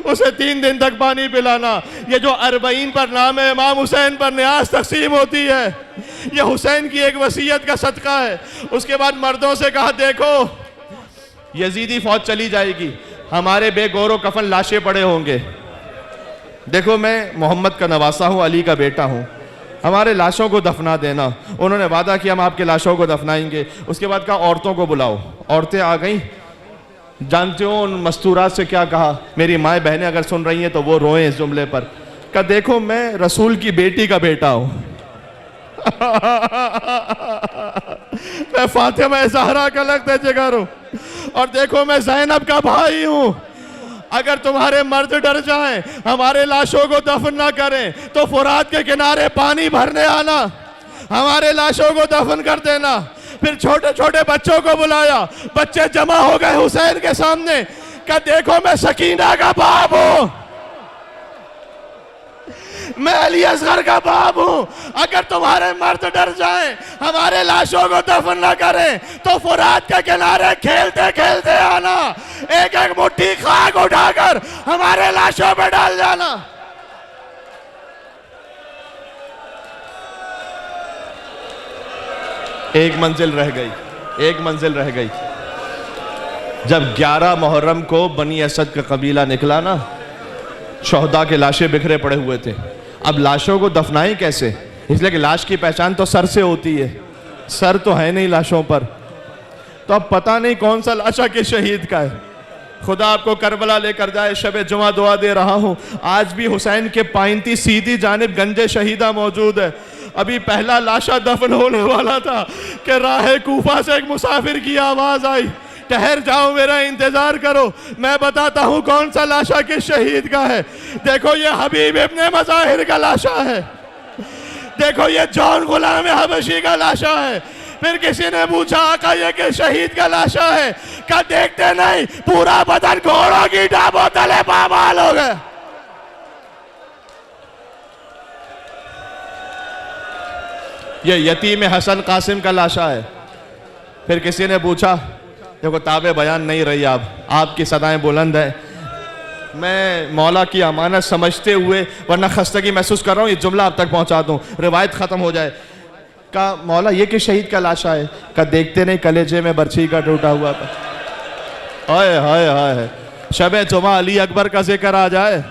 उसे 3 दिन तक पानी पिलाना। ये जो 40 पर नाम है इमाम हुसैन पर न्याज तकसीम होती है, ये हुसैन की एक वसीयत का सदका है। उसके बाद मर्दों से कहा, देखो यजीदी फौज चली जाएगी, हमारे बेगौरो कफन लाशें पड़े होंगे। देखो मैं मोहम्मद का नवासा हूँ, अली का बेटा हूँ, हमारे लाशों को दफना देना। उन्होंने वादा किया हम आपके लाशों को दफनाएंगे। उसके बाद कहा औरतों को बुलाओ। औरतें आ गईं। जानते हो उन मस्तूरात से क्या कहा? मेरी माएँ बहनें अगर सुन रही हैं तो वो रोएं इस जुमले पर। कहा देखो मैं रसूल की बेटी का बेटा हूँ मैं फातिमा ज़हरा का लगता जिगर हूँ, और देखो मैं ज़ैनब का भाई हूँ। अगर तुम्हारे मर्द डर जाएं, हमारे लाशों को दफन ना करें, तो फुरात के किनारे पानी भरने आना, हमारे लाशों को दफन कर देना। फिर छोटे छोटे बच्चों को बुलाया, बच्चे जमा हो गए हुसैन के सामने। कहा देखो मैं सकीना का बाप हूँ, मैं अली असगर का बाप हूँ। अगर तुम्हारे मर्द डर जाएं, हमारे लाशों को दफन न करें, तो फुरात के किनारे खेलते खेलते आना, एक एक मुट्ठी खाक उठाकर हमारे लाशों पे डाल जाना। एक मंजिल रह गई, एक मंजिल रह गई। जब 11 मुहर्रम को बनी असद का कबीला निकला ना, शोहदा के लाशें बिखरे पड़े हुए थे। अब लाशों को दफनाएं कैसे? इसलिए कि लाश की पहचान तो सर से होती है, सर तो है नहीं लाशों पर। तो अब पता नहीं कौन सा लाशा के शहीद का है। खुदा आपको करबला लेकर जाए। शब जुमा दुआ दे रहा हूँ। आज भी हुसैन के पाइंती सीधी जानिब गंजे शहीदा मौजूद है। अभी पहला लाशा दफन होने वाला था कि राह कूफा से एक मुसाफिर की आवाज आई, ठहर जाओ मेरा इंतजार करो, मैं बताता हूँ कौन सा लाशा किस शहीद का है। देखो ये हबीब इब्ने मज़ाहिर का लाशा है, देखो ये जॉन गुलाम हबशी का लाशा है। फिर किसी ने पूछा आका ये किस शहीद का लाशा है? क्या देखते नहीं पूरा बदन घोड़ों की डाबों तले पामाल हो गए। ये यतीम हसन कासिम का लाशा है। फिर किसी ने पूछा, देखो ताबे बयान नहीं रही, आपकी सदाएं बुलंद है, मैं मौला की अमानत समझते हुए वरना खस्तगी महसूस कर रहा हूँ, ये जुमला आप तक पहुँचा दूँ, रिवायत ख़त्म हो जाए। कहा मौला ये किस शहीद का लाशा है? कहा देखते नहीं कलेजे में बर्छी का टूटा हुआ था। हाय हाय हाय, शब जुमा अली अकबर का जिक्र आ जाए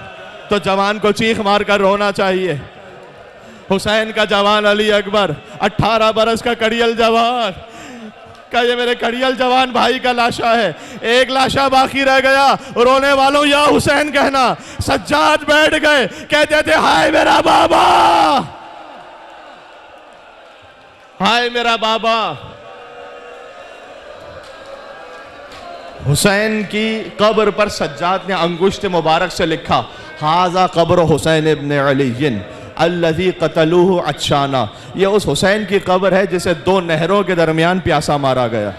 तो जवान को चीख मार कर रोना चाहिए। हुसैन का जवान अली अकबर, 18 बरस का कड़ियल जवान, का ये मेरे कड़ियल जवान भाई का लाशा है। एक लाशा बाकी रह गया, रोने वालों या हुसैन कहना। सज्जाद बैठ गए, कहते थे हाय मेरा बाबा, हाय मेरा बाबा। हुसैन की कब्र पर सज्जाद ने अंगुश्त मुबारक से लिखा, हाजा कब्र हुसैन इब्न अली अल्लज़ी क़तलूहु अत्शाना। ये उस हुसैन की कब्र है जिसे 2 नहरों के दरमियान प्यासा मारा गया।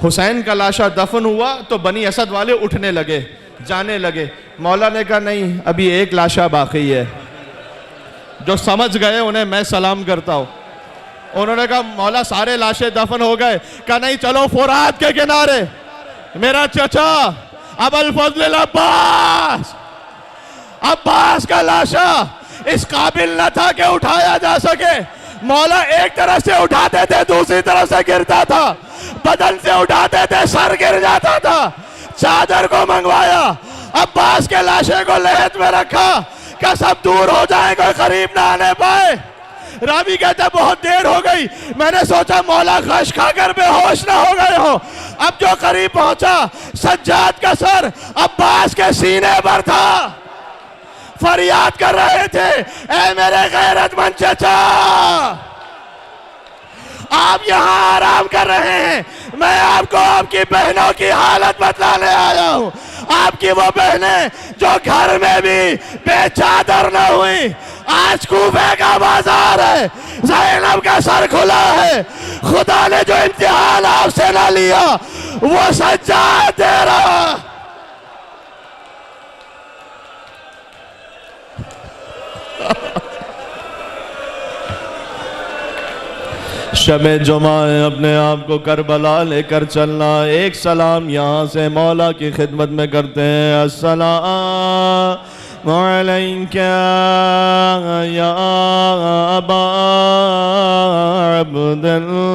हुसैन का लाशा दफन हुआ तो बनी असद वाले उठने लगे, जाने लगे। मौला ने कहा नहीं, अभी एक लाशा बाकी है। जो समझ गए उन्हें मैं सलाम करता हूँ। उन्होंने कहा मौला सारे लाशें दफन हो गए। कहा नहीं, चलो फुरात के किनारे मेरा चचा अबुल फजल अब्बास, अब्बास का लाशा इस काबिल न था कि उठाया जा सके। मौला एक तरफ से उठाते थे, दूसरी तरफ से गिरता था, बदन से उठाते थे, सर गिर जाता था। चादर को मंगवाया, अब्बास के लाशे को लहद में रखा, क्या सब दूर हो जाए, कोई करीब ना आने पाए। रावी कहता बहुत देर हो गई, मैंने सोचा मौला गश खाकर बेहोश ना हो गए हो। अब जो करीब पहुंचा, सज्जाद का सर अब्बास के सीने पर था, फरियाद कर रहे थे, ऐ मेरे गैरतमंद चचा, आप यहाँ आराम कर रहे हैं, मैं आपको आपकी बहनों की हालत बतलाने आया हूँ। आपकी वो बहनें जो घर में भी बेचादर न हुई, आज कूफे का बाजार है, ज़ैनब का सर खुला है। खुदा ने जो इम्तिहान आपसे ना लिया वो सज्जाद दे रहा। शब जुमा अपने आप को करबला लेकर चलना। एक सलाम यहाँ से मौला की खिदमत में करते हैं। अस्सलामु अलैका या अबा अब्दुल्लाह